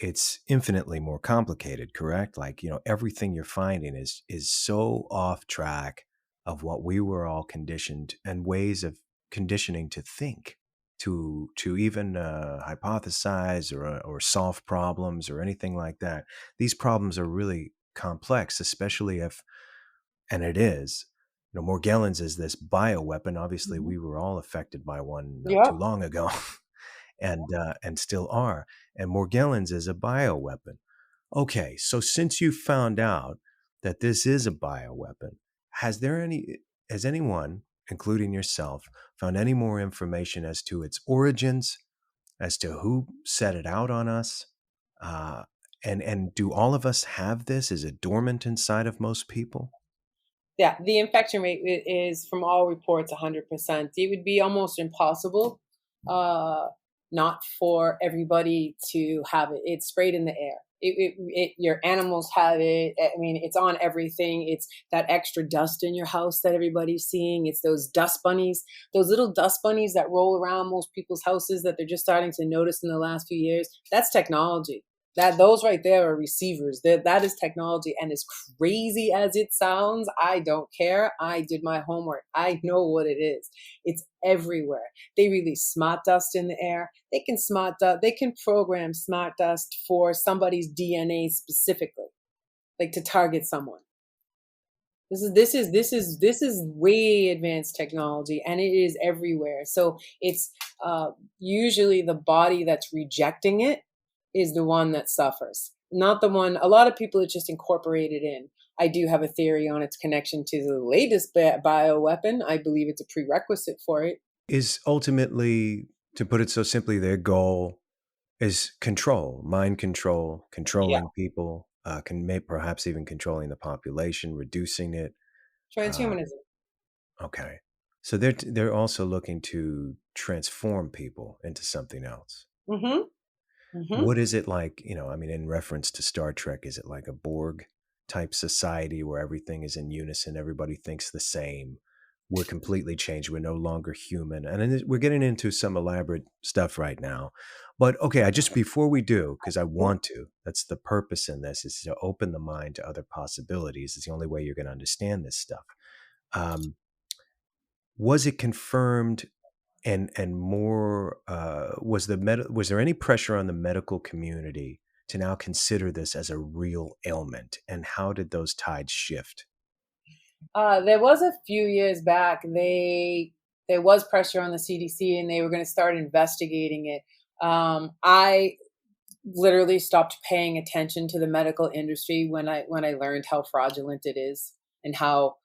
it's infinitely more complicated, correct? Like, everything you're finding is so off track of what we were all conditioned and ways of conditioning to think, to even hypothesize or solve problems or anything like that. These problems are really complex, especially if, and it is, Morgellons is this bioweapon. Obviously, we were all affected by one not too Yep. long ago, and still are. And Morgellons is a bioweapon. Okay, so since you found out that this is a bioweapon, has anyone, including yourself, found any more information as to its origins, as to who set it out on us? And do all of us have this? Is it dormant inside of most people? Yeah, the infection rate is, from all reports, 100%. It would be almost impossible not for everybody to have it. It's sprayed in the air. Your animals have it. I mean, it's on everything. It's that extra dust in your house that everybody's seeing. It's those dust bunnies, those little dust bunnies that roll around most people's houses that they're just starting to notice in the last few years. That's technology. Those right there are receivers. That is technology, and as crazy as it sounds, I don't care. I did my homework. I know what it is. It's everywhere. They release smart dust in the air. They can program smart dust for somebody's DNA specifically, like to target someone. This is way advanced technology, and it is everywhere. So it's usually the body that's rejecting it is the one that suffers, not the one. A lot of people are just incorporated in. I do have a theory on its connection to the latest bioweapon. I believe it's a prerequisite for it. Is ultimately, to put it so simply, their goal is control, mind control, controlling people, perhaps even controlling the population, reducing it. Transhumanism. Okay. So they're also looking to transform people into something else. Mm-hmm. Mm-hmm. What is it like, in reference to Star Trek, is it like a Borg type society where everything is in unison, everybody thinks the same, we're completely changed, we're no longer human? And we're getting into some elaborate stuff right now. But okay, before we do, because I want to, that's the purpose in this, is to open the mind to other possibilities. It's the only way you're going to understand this stuff. Was it confirmed? And more, was there any pressure on the medical community to now consider this as a real ailment? And how did those tides shift? There was a few years back, there was pressure on the CDC, and they were going to start investigating it. I literally stopped paying attention to the medical industry when I learned how fraudulent it is and how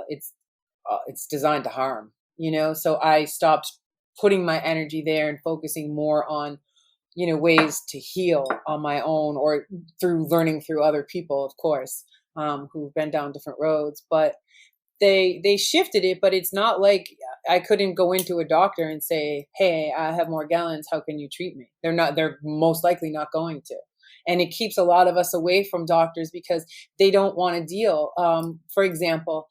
it's designed to harm. So I stopped putting my energy there and focusing more on, ways to heal on my own, or through learning through other people, of course, who've been down different roads. But they shifted it, but it's not like I couldn't go into a doctor and say, hey, I have Morgellons, how can you treat me? They're most likely not going to. And it keeps a lot of us away from doctors because they don't want to deal. For example,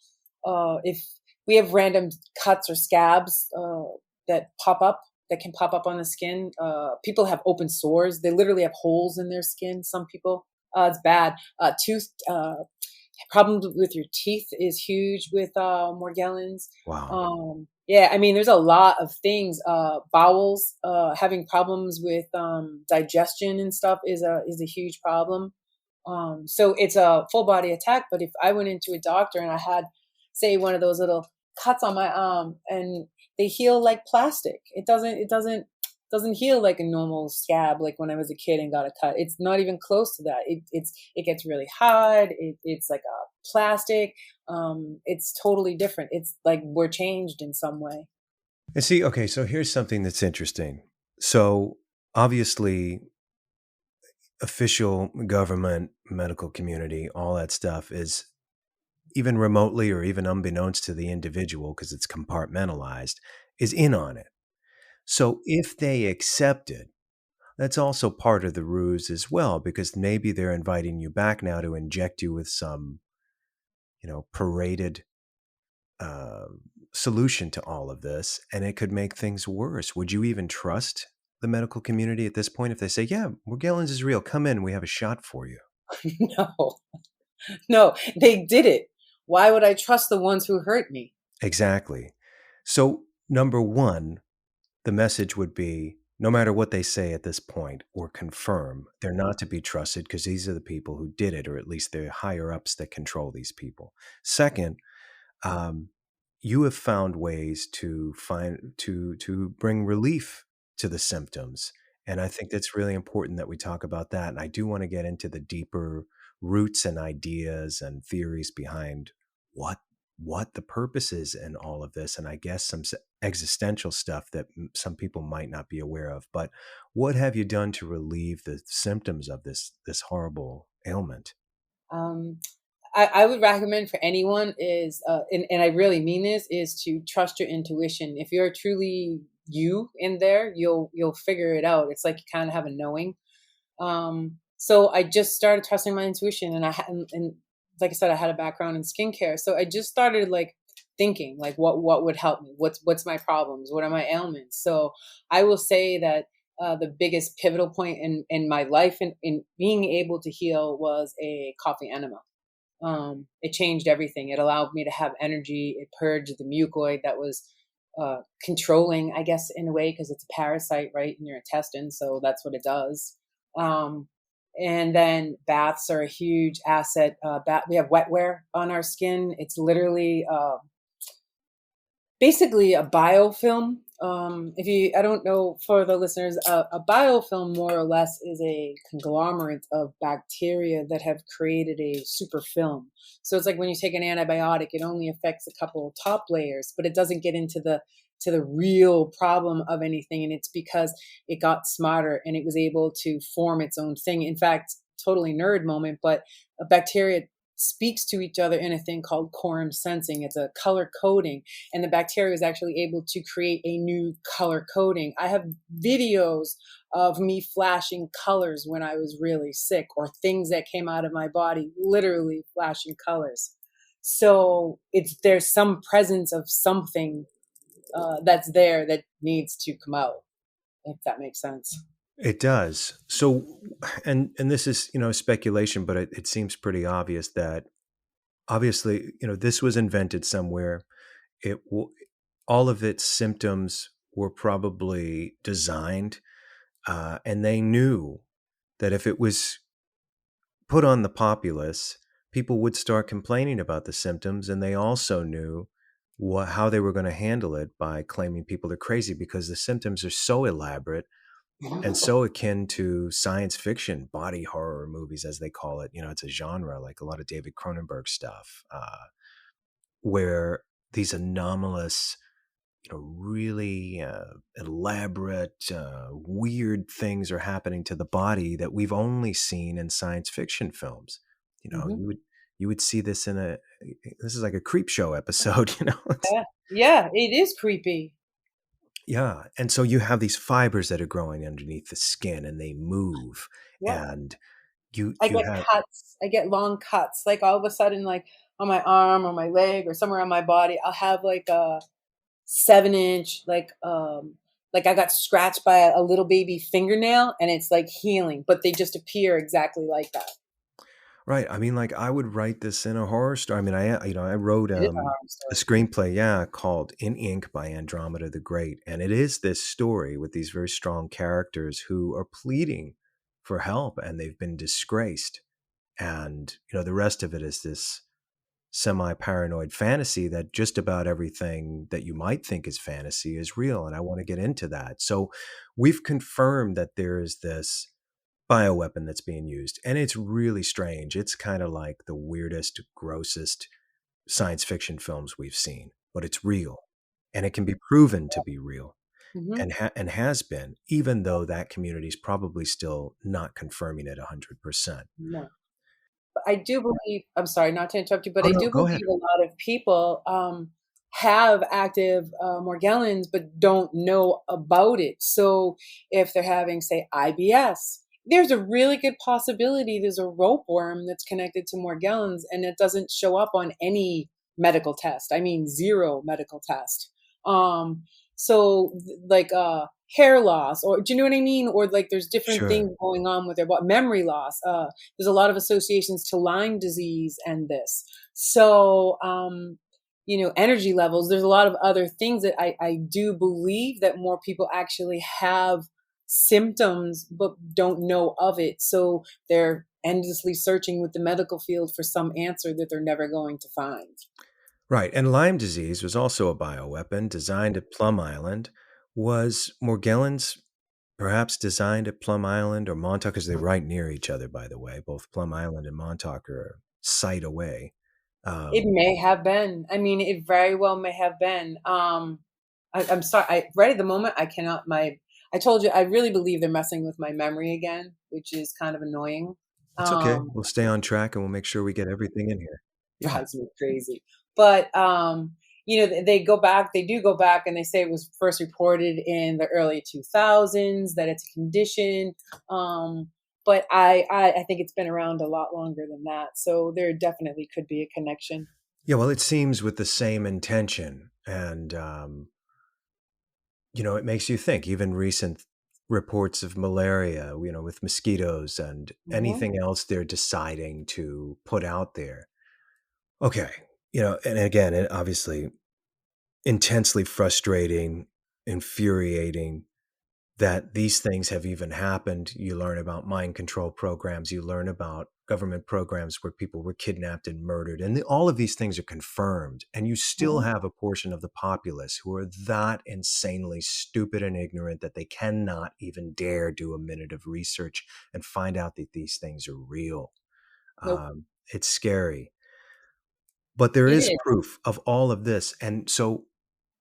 if we have random cuts or scabs that can pop up on the skin. People have open sores. They literally have holes in their skin. Some people, it's bad. Problems with your teeth is huge with Morgellons. Wow. Yeah, I mean, there's a lot of things. Bowels, having problems with digestion and stuff is a huge problem. So it's a full body attack. But if I went into a doctor and I had, say, one of those little cuts on my arm, and they heal like plastic, it doesn't heal like a normal scab, like when I was a kid and got a cut. It's not even close to that. It gets really hard. It's like a plastic. It's totally different. It's like we're changed in some way. And see, okay, so here's something that's interesting. So obviously, official government, medical community, all that stuff is, even remotely or even unbeknownst to the individual, because it's compartmentalized, is in on it. So if they accept it, that's also part of the ruse as well, because maybe they're inviting you back now to inject you with some, paraded solution to all of this, and it could make things worse. Would you even trust the medical community at this point if they say, yeah, Morgellons is real, come in, we have a shot for you? No, they did it. Why would I trust the ones who hurt me? Exactly. So, number one, the message would be, no matter what they say at this point or confirm, they're not to be trusted because these are the people who did it, or at least the higher ups that control these people. Second, you have found ways to bring relief to the symptoms, and I think that's really important that we talk about that. And I do want to get into the deeper roots and ideas and theories behind what the purpose is in all of this, and I guess some existential stuff that some people might not be aware of. But what have you done to relieve the symptoms of this horrible ailment? I would recommend for anyone is, and I really mean this, is to trust your intuition. If you're truly you in there, you'll figure it out. It's like you kind of have a knowing. So I just started trusting my intuition, and and like I said, I had a background in skincare, so I just started like thinking like what would help me. What's my problems? What are my ailments? So I will say that the biggest pivotal point in my life in being able to heal was a coffee enema. It changed everything. It allowed me to have energy. It purged the mucoid that was controlling, I guess, in a way, because it's a parasite, right, in your intestine. So that's what it does. And then baths are a huge asset. We have wetware on our skin. It's literally basically a biofilm. I don't know for the listeners, a biofilm more or less is a conglomerate of bacteria that have created a super film. So it's like when you take an antibiotic, it only affects a couple of top layers, but it doesn't get into the real problem of anything. And it's because it got smarter and it was able to form its own thing. In fact, totally nerd moment, but a bacteria speaks to each other in a thing called quorum sensing. It's a color coding, and the bacteria is actually able to create a new color coding. I have videos of me flashing colors when I was really sick, or things that came out of my body literally flashing colors. So there's some presence of something that's there that needs to come out, if that makes sense. It does. So, and this is, speculation, but it seems pretty obvious that obviously, this was invented somewhere. All of its symptoms were probably designed, and they knew that if it was put on the populace, people would start complaining about the symptoms, and they also knew how they were going to handle it by claiming people are crazy because the symptoms are so elaborate and so akin to science fiction, body horror movies, as they call it. It's a genre, like a lot of David Cronenberg stuff, where these anomalous, really elaborate, weird things are happening to the body that we've only seen in science fiction films. You would see this this is like a creep show episode, Yeah, it is creepy. Yeah. And so you have these fibers that are growing underneath the skin and they move. Yeah. And I get cuts. I get long cuts. Like all of a sudden, like on my arm or my leg or somewhere on my body, I'll have like a 7-inch, like I got scratched by a little baby fingernail, and it's like healing, but they just appear exactly like that. Right. I mean, like I would write this in a horror story. I mean, I wrote a screenplay, called In Ink by Andromeda the Great. And it is this story with these very strong characters who are pleading for help and they've been disgraced. And, the rest of it is this semi-paranoid fantasy that just about everything that you might think is fantasy is real. And I want to get into that. So we've confirmed that there is this bioweapon that's being used, and it's really strange. It's kind of like the weirdest, grossest science fiction films we've seen, but it's real, and it can be proven to be real, and has been, even though that community is probably still not confirming it 100%. No, but I do believe. I'm sorry not to interrupt you, but I do believe a lot of people have active Morgellons but don't know about it. So if they're having, say, IBS, there's a really good possibility there's a ropeworm that's connected to Morgellons and it doesn't show up on any medical test. I mean, zero medical test. So like hair loss, or do you know what I mean? Or like there's different Sure. things going on with their body. Memory loss. There's a lot of associations to Lyme disease and this. So, energy levels. There's a lot of other things that I do believe that more people actually have symptoms but don't know of it. So they're endlessly searching with the medical field for some answer that they're never going to find. Right. And Lyme disease was also a bioweapon designed at Plum Island. Was Morgellons perhaps designed at Plum Island or Montauk? Because they're right near each other, by the way. Both Plum Island and Montauk are sight away. It may have been. I mean, it very well may have been. I'm sorry. Right at the moment, I cannot. I told you, I really believe they're messing with my memory again, which is kind of annoying. It's okay. We'll stay on track and we'll make sure we get everything in here. Yeah. Drives me crazy. But they do go back and they say it was first reported in the early 2000s, that it's a condition. But I think it's been around a lot longer than that. So there definitely could be a connection. Yeah, well, it seems with the same intention. And, it makes you think. Even recent reports of malaria, with mosquitoes and anything else they're deciding to put out there. Okay. And again, it obviously intensely frustrating, infuriating that these things have even happened. You learn about mind control programs. You learn about government programs where people were kidnapped and murdered. And all of these things are confirmed. And you still have a portion of the populace who are that insanely stupid and ignorant that they cannot even dare do a minute of research and find out that these things are real. Nope. It's scary. But there is proof of all of this. And so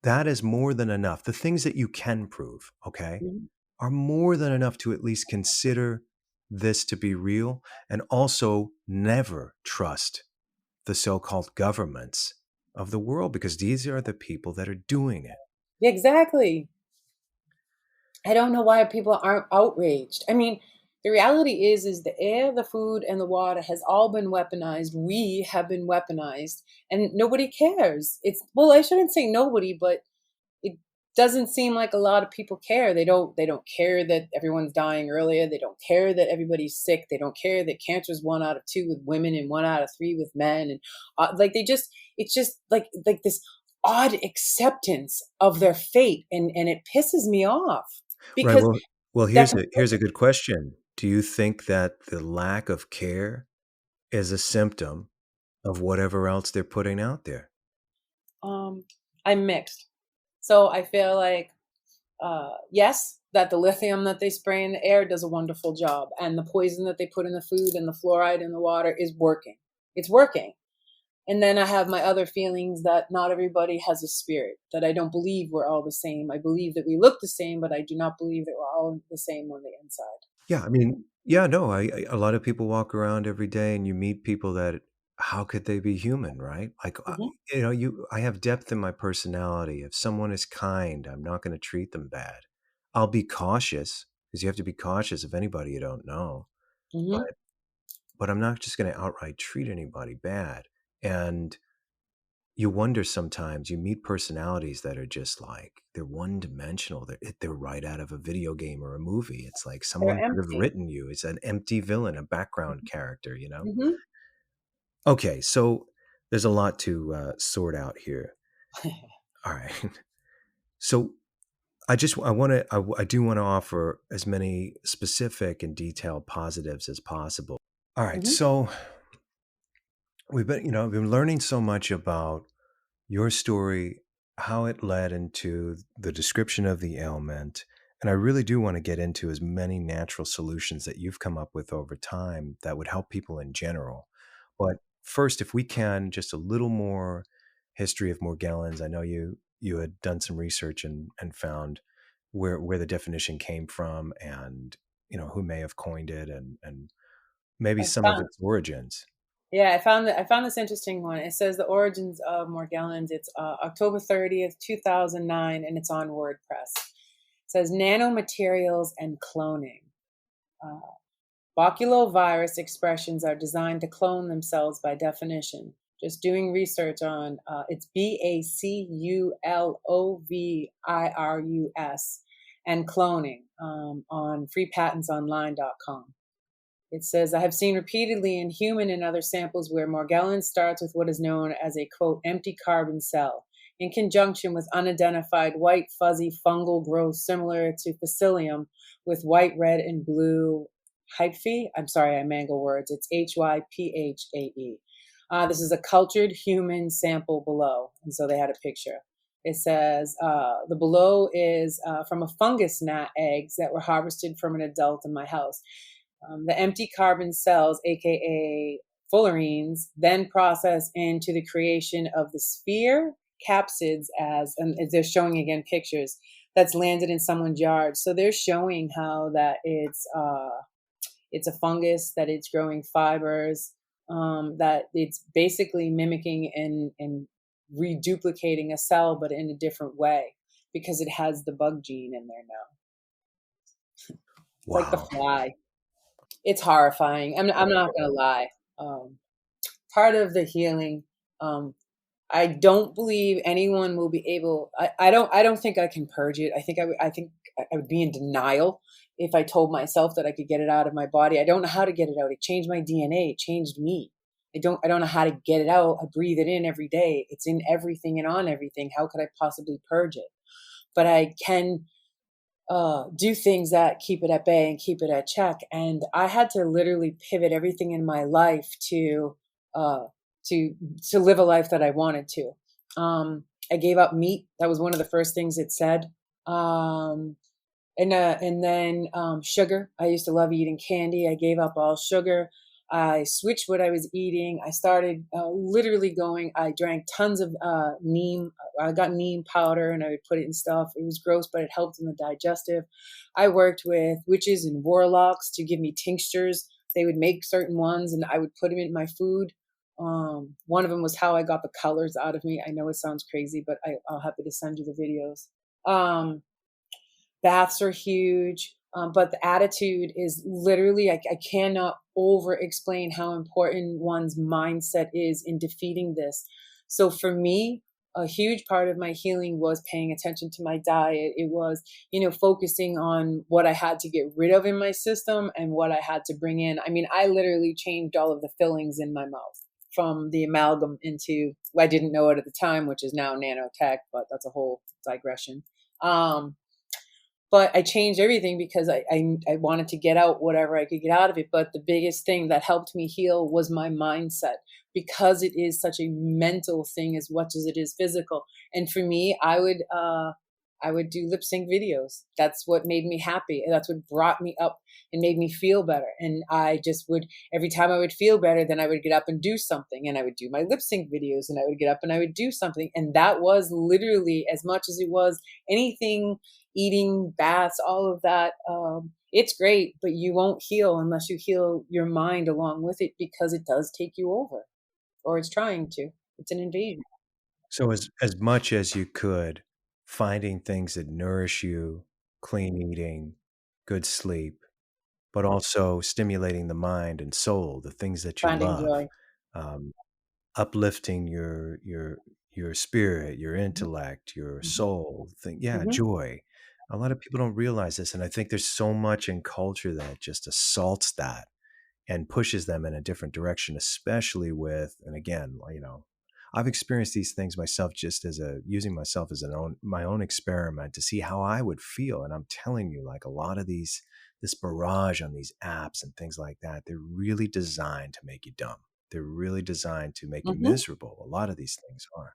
that is more than enough. The things that you can prove, okay, are more than enough to at least consider this to be real, and also never trust the so-called governments of the world, because these are the people that are doing it. Exactly. I don't know why people aren't outraged. I mean, the reality is the air, the food, and the water has all been weaponized. We have been weaponized, and nobody cares. I shouldn't say nobody, but it doesn't seem like a lot of people care. They don't care that everyone's dying earlier. They don't care that everybody's sick. They don't care that cancer is 1 out of 2 with women and 1 out of 3 with men. And it's just like this odd acceptance of their fate, and it pisses me off. Because right. Well, here's a good question. Do you think that the lack of care is a symptom of whatever else they're putting out there? I'm mixed. So I feel like, yes, that the lithium that they spray in the air does a wonderful job, and the poison that they put in the food and the fluoride in the water is working. It's working. And then I have my other feelings that not everybody has a spirit, that I don't believe we're all the same. I believe that we look the same, but I do not believe that we're all the same on the inside. Yeah, I mean, yeah, no, a lot of people walk around every day and you meet people that, how could they be human, right? Like, I have depth in my personality. If someone is kind, I'm not going to treat them bad. I'll be cautious, because you have to be cautious of anybody you don't know. But I'm not just going to outright treat anybody bad. And you wonder sometimes, you meet personalities that are just like, they're one-dimensional. They're right out of a video game or a movie. It's like someone could have written you. It's an empty villain, a background character, Okay, so there's a lot to sort out here. All right. So I do want to offer as many specific and detailed positives as possible. All right. So we've been learning so much about your story, how it led into the description of the ailment. And I really do want to get into as many natural solutions that you've come up with over time that would help people in general. But first, if we can, just a little more history of Morgellons. I know you had done some research and found where the definition came from, and who may have coined it, and maybe some of its origins. Yeah, I found this interesting one. It says the origins of Morgellons. It's October 30th, 2009, and it's on WordPress. It says nanomaterials and cloning. Uh, Baculovirus expressions are designed to clone themselves by definition. Just doing research on it's Baculovirus and cloning on freepatentsonline.com. It says, I have seen repeatedly in human and other samples where Morgellons starts with what is known as a, quote, empty carbon cell, in conjunction with unidentified white, fuzzy fungal growth similar to Facilium with white, red, and blue hyphae. I'm sorry, I mangle words. It's HYPHAE. This is a cultured human sample below. And so they had a picture. It says the below is from a fungus gnat eggs that were harvested from an adult in my house. The empty carbon cells, aka fullerenes, then process into the creation of the sphere capsids and they're showing again pictures that's landed in someone's yard. So they're showing how that it's a fungus, that it's growing fibers, that it's basically mimicking and reduplicating a cell, but in a different way because it has the bug gene in there now. It's Wow. like the fly. It's horrifying. I'm not gonna lie. Part of the healing, I don't believe anyone will be able. I don't think I can purge it. I think I would be in denial if I told myself that I could get it out of my body. I don't know how to get it out. It changed my DNA. It changed me. I don't know how to get it out. I breathe it in every day. It's in everything and on everything. How could I possibly purge it? But I can do things that keep it at bay and keep it at check. And I had to literally pivot everything in my life to live a life that I wanted to. I gave up meat. That was one of the first things it said. And then sugar. I used to love eating candy. I gave up all sugar. I switched what I was eating. I started literally going. I drank tons of neem. I got neem powder and I would put it in stuff. It was gross, but it helped in the digestive. I worked with witches and warlocks to give me tinctures. They would make certain ones and I would put them in my food. One of them was how I got the colors out of me. I know it sounds crazy, but I'll happy to send you the videos. Baths are huge. But the attitude is literally, I cannot over explain how important one's mindset is in defeating this. So for me, a huge part of my healing was paying attention to my diet. It was, focusing on what I had to get rid of in my system and what I had to bring in. I mean, I literally changed all of the fillings in my mouth from the amalgam into, I didn't know it at the time, which is now nanotech, but that's a whole digression. But I changed everything because I wanted to get out whatever I could get out of it. But the biggest thing that helped me heal was my mindset, because it is such a mental thing as much as it is physical. And for me, I would do lip sync videos. That's what made me happy. That's what brought me up and made me feel better. And I just would, every time I would feel better, then I would get up and do something. And I would do my lip sync videos and I would get up and I would do something. And that was literally as much as it was anything, eating, baths, all of that. It's great, but you won't heal unless you heal your mind along with it, because it does take you over, or it's trying to. It's an invasion. So as much as you could, finding things that nourish you, clean eating, good sleep, but also stimulating the mind and soul, the things that you Finding love, joy. uplifting your spirit, your intellect, your soul. Joy. A lot of people don't realize this, and I think there's so much in culture that just assaults that and pushes them in a different direction, especially with, and again, I've experienced these things myself, just as using myself as my own experiment to see how I would feel. And I'm telling you, like, a lot of this barrage on these apps and things like that, they're really designed to make you dumb. They're really designed to make you miserable. A lot of these things are.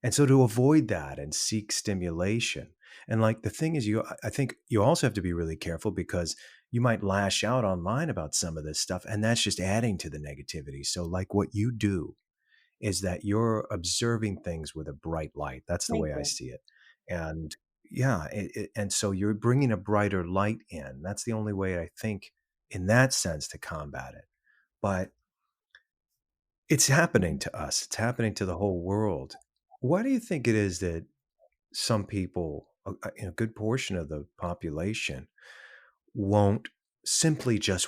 And so to avoid that and seek stimulation. And like the thing is, I think you also have to be really careful, because you might lash out online about some of this stuff, and that's just adding to the negativity. So like what you do is that you're observing things with a bright light. That's the way I see it. And yeah, and so you're bringing a brighter light in. That's the only way, I think, in that sense, to combat it. but it's happening to us. It's happening to the whole world. Why do you think it is that some people, a good portion of the population, won't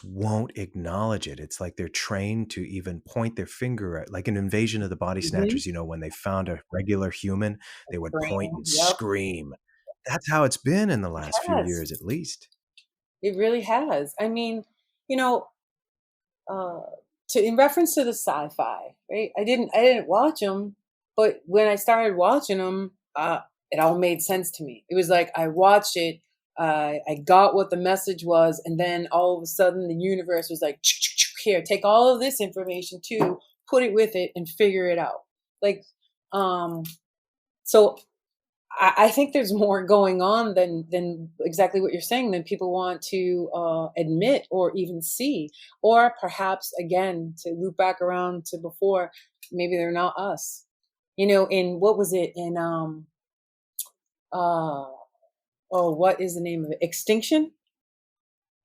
won't acknowledge it? It's like they're trained to even point their finger at, like an Invasion of the Body Mm-hmm. Snatchers, when they found a regular human, they would point Brain. and Yep. scream. That's how it's been in the It last few has. years, at least. It really has. I mean, you know, in reference to the sci-fi, right? I didn't watch them, but when I started watching them, it all made sense to me. It was like I watched it, I got what the message was, and then all of a sudden the universe was like, here, take all of this information too, put it with it, and figure it out. Like, so I think there's more going on than exactly what you're saying, than people want to admit or even see. Or perhaps, again, to loop back around to before, maybe they're not us. In what was it in what is the name of it? Extinction?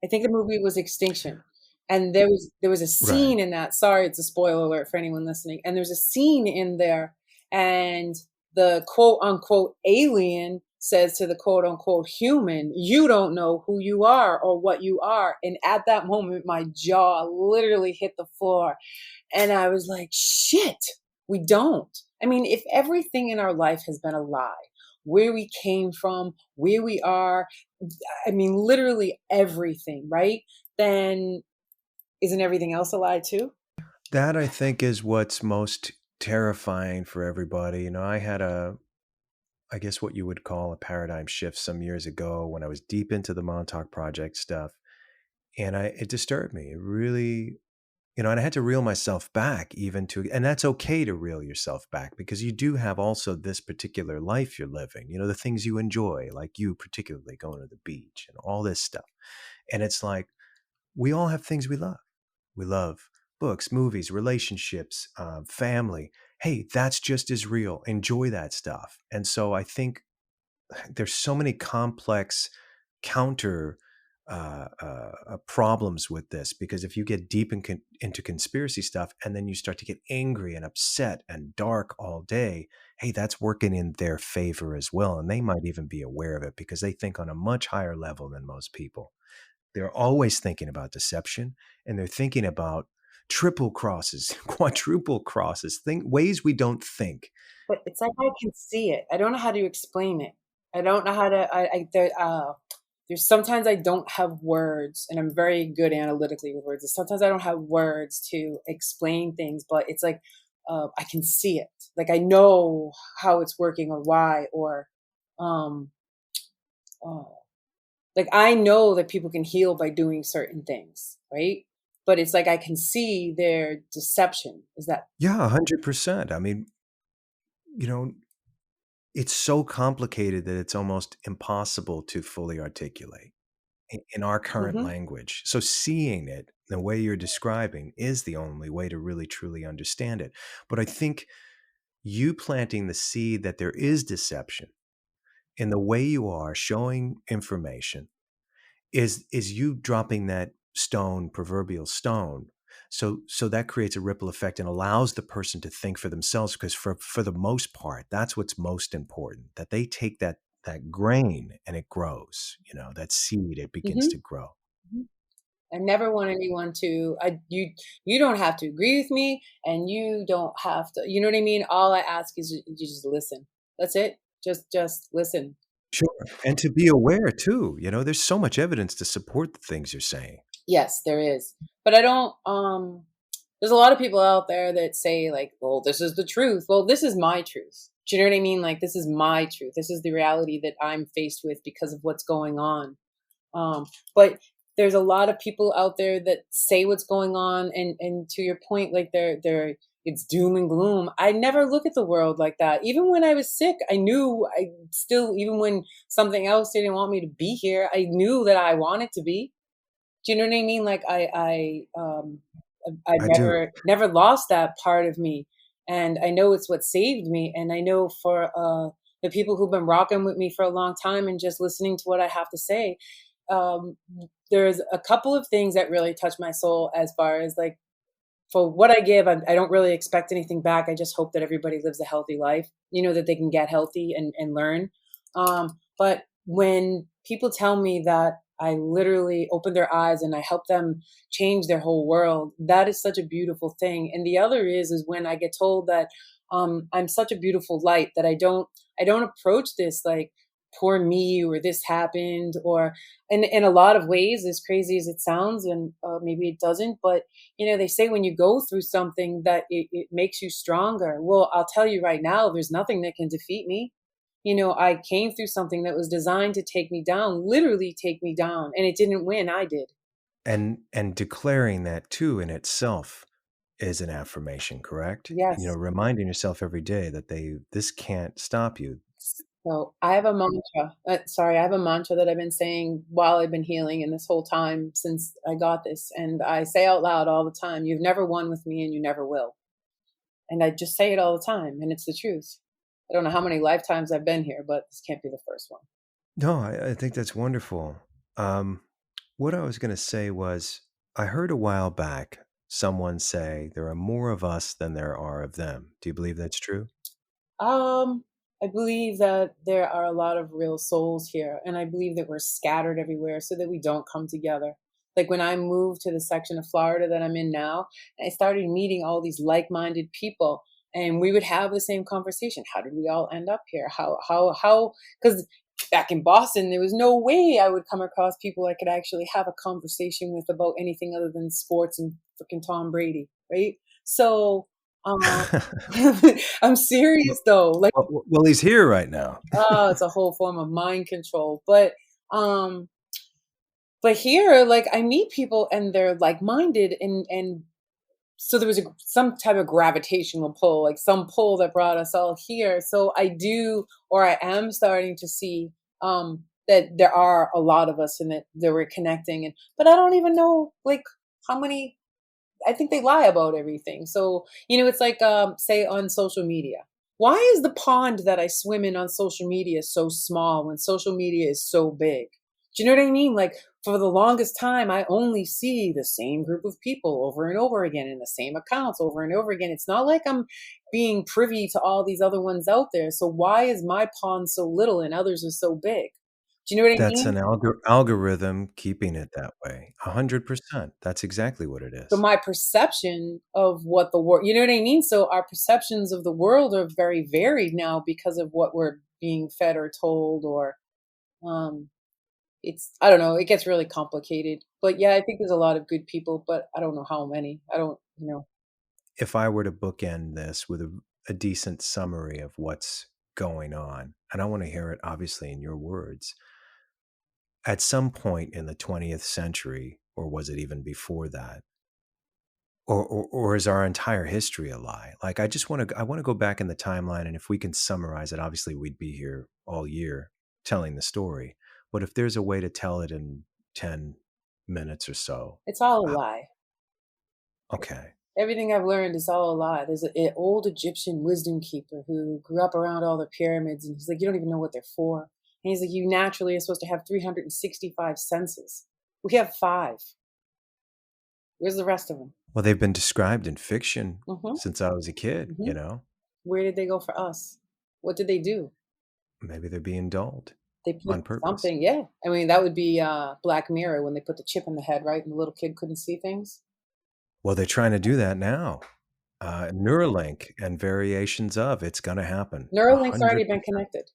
I think the movie was Extinction. And there was a scene in that. Sorry, it's a spoiler alert for anyone listening. And there's a scene in there, and the quote unquote alien says to the quote unquote human, "You don't know who you are or what you are." And at that moment, my jaw literally hit the floor. And I was like, shit, we don't. I mean, if everything in our life has been a lie, where we came from, where we are, I mean, literally everything, right? Then isn't everything else a lie too? That, I think, is what's most terrifying for everybody. I had I guess what you would call a paradigm shift some years ago when I was deep into the Montauk Project stuff. And it disturbed me. It really, and I had to reel myself back and that's okay to reel yourself back, because you do have also this particular life you're living, the things you enjoy, like you particularly going to the beach and all this stuff. And it's like, we all have things we love. We love books, movies, relationships, family. Hey, that's just as real. Enjoy that stuff. And so I think there's so many complex counter problems with this, because if you get deep into conspiracy stuff and then you start to get angry and upset and dark all day, hey, that's working in their favor as well. And they might even be aware of it, because they think on a much higher level than most people. They're always thinking about deception, and they're thinking about triple crosses, quadruple crosses, ways we don't think. But it's like I can see it. I don't know how to explain it. I don't know how to. There's sometimes I don't have words, and I'm very good analytically with words. Sometimes I don't have words to explain things, but it's like I can see it. Like I know how it's working or why, or like I know that people can heal by doing certain things, right? But it's like I can see their deception. Is that? Yeah, 100%. I mean, it's so complicated that it's almost impossible to fully articulate in our current language. So seeing it the way you're describing is the only way to really truly understand it. But I think you planting the seed that there is deception in the way you are showing information is you dropping that proverbial stone. So that creates a ripple effect and allows the person to think for themselves, because for the most part, that's what's most important, that they take that grain and it grows, that seed, it begins to grow. I never want anyone to, you don't have to agree with me, and you don't have to, you know what I mean? All I ask is you just listen. That's it. Just listen. Sure. And to be aware too, there's so much evidence to support the things you're saying. Yes, there is. But I don't, there's a lot of people out there that say like, well, this is the truth. Well, this is my truth. Do you know what I mean? Like, this is my truth. This is the reality that I'm faced with because of what's going on. But there's a lot of people out there that say what's going on. And to your point, like it's doom and gloom. I never look at the world like that. Even when I was sick, I knew even when something else didn't want me to be here, I knew that I wanted to be. Do you know what I mean? Like I never lost that part of me, and I know it's what saved me. And I know for the people who've been rocking with me for a long time and just listening to what I have to say, there's a couple of things that really touch my soul as far as like for what I give, I don't really expect anything back. I just hope that everybody lives a healthy life, that they can get healthy and learn. But when people tell me that I literally open their eyes and I help them change their whole world, that is such a beautiful thing. And the other is when I get told that I'm such a beautiful light, that I don't approach this like poor me or this happened, or in a lot of ways, as crazy as it sounds, and maybe it doesn't, but they say when you go through something that it makes you stronger. Well, I'll tell you right now, there's nothing that can defeat me. I came through something that was designed to take me down, literally take me down, and it didn't win. I did. And declaring that too in itself is an affirmation, correct? Yes. Reminding yourself every day that this can't stop you. So I have a mantra. I have a mantra that I've been saying while I've been healing, and this whole time since I got this, and I say out loud all the time, "You've never won with me, and you never will." And I just say it all the time, and it's the truth. I don't know how many lifetimes I've been here, but this can't be the first one. No, I think that's wonderful. What I was going to say was, I heard a while back someone say there are more of us than there are of them. Do you believe that's true? I believe that there are a lot of real souls here, and I believe that we're scattered everywhere so that we don't come together. Like when I moved to the section of Florida that I'm in now, I started meeting all these like-minded people, and we would have the same conversation. How did we all end up here? How, because back in Boston, there was no way I would come across people I could actually have a conversation with about anything other than sports and freaking Tom Brady, right? So I'm serious though. Like, well, he's here right now. It's a whole form of mind control. But here, like, I meet people and they're like-minded, and so there was some type of gravitational pull, like some pull that brought us all here. So I am starting to see that there are a lot of us and that we're connecting. But I don't even know like how many. I think they lie about everything. So, it's like, say on social media, why is the pond that I swim in on social media so small when social media is so big? Do you know what I mean? Like, for the longest time, I only see the same group of people over and over again in the same accounts over and over again. It's not like I'm being privy to all these other ones out there. So why is my pond so little and others are so big? Do you know what I That's mean? an algorithm keeping it that way. 100%. That's exactly what it is. So my perception of what the world, you know what I mean? So our perceptions of the world are very varied now because of what we're being fed or told, or I don't know, it gets really complicated. But yeah, I think there's a lot of good people, but I don't know how many. I don't, If I were to bookend this with a decent summary of what's going on, and I want to hear it obviously in your words, at some point in the 20th century, or was it even before that, or is our entire history a lie? Like, I want to go back in the timeline, and if we can summarize it, obviously we'd be here all year telling the story. But if there's a way to tell it in 10 minutes or so. It's all a lie. Okay. Everything I've learned is all a lie. There's an old Egyptian wisdom keeper who grew up around all the pyramids, and he's like, you don't even know what they're for. And he's like, you naturally are supposed to have 365 senses. We have 5. Where's the rest of them? Well, they've been described in fiction since I was a kid, Where did they go for us? What did they do? Maybe they're being dulled. They put on purpose. something, yeah. I mean, that would be Black Mirror when they put the chip in the head, right? And the little kid couldn't see things. Well, they're trying to do that now. Neuralink and variations of it's going to happen. Neuralink's already been connected.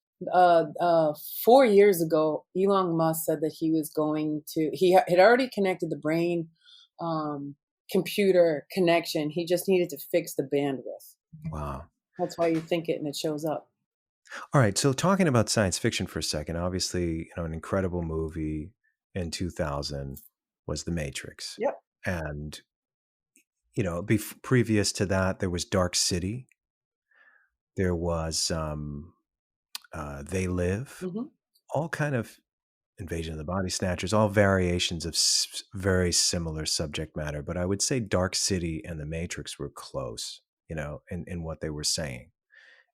4 years ago, Elon Musk said that he had already connected the brain computer connection. He just needed to fix the bandwidth. Wow. That's why you think it and it shows up. All right. So talking about science fiction for a second, obviously, an incredible movie in 2000 was The Matrix. Yep. And, previous to that, there was Dark City. There was They Live. All kind of Invasion of the Body Snatchers, all variations of very similar subject matter. But I would say Dark City and The Matrix were close, in what they were saying.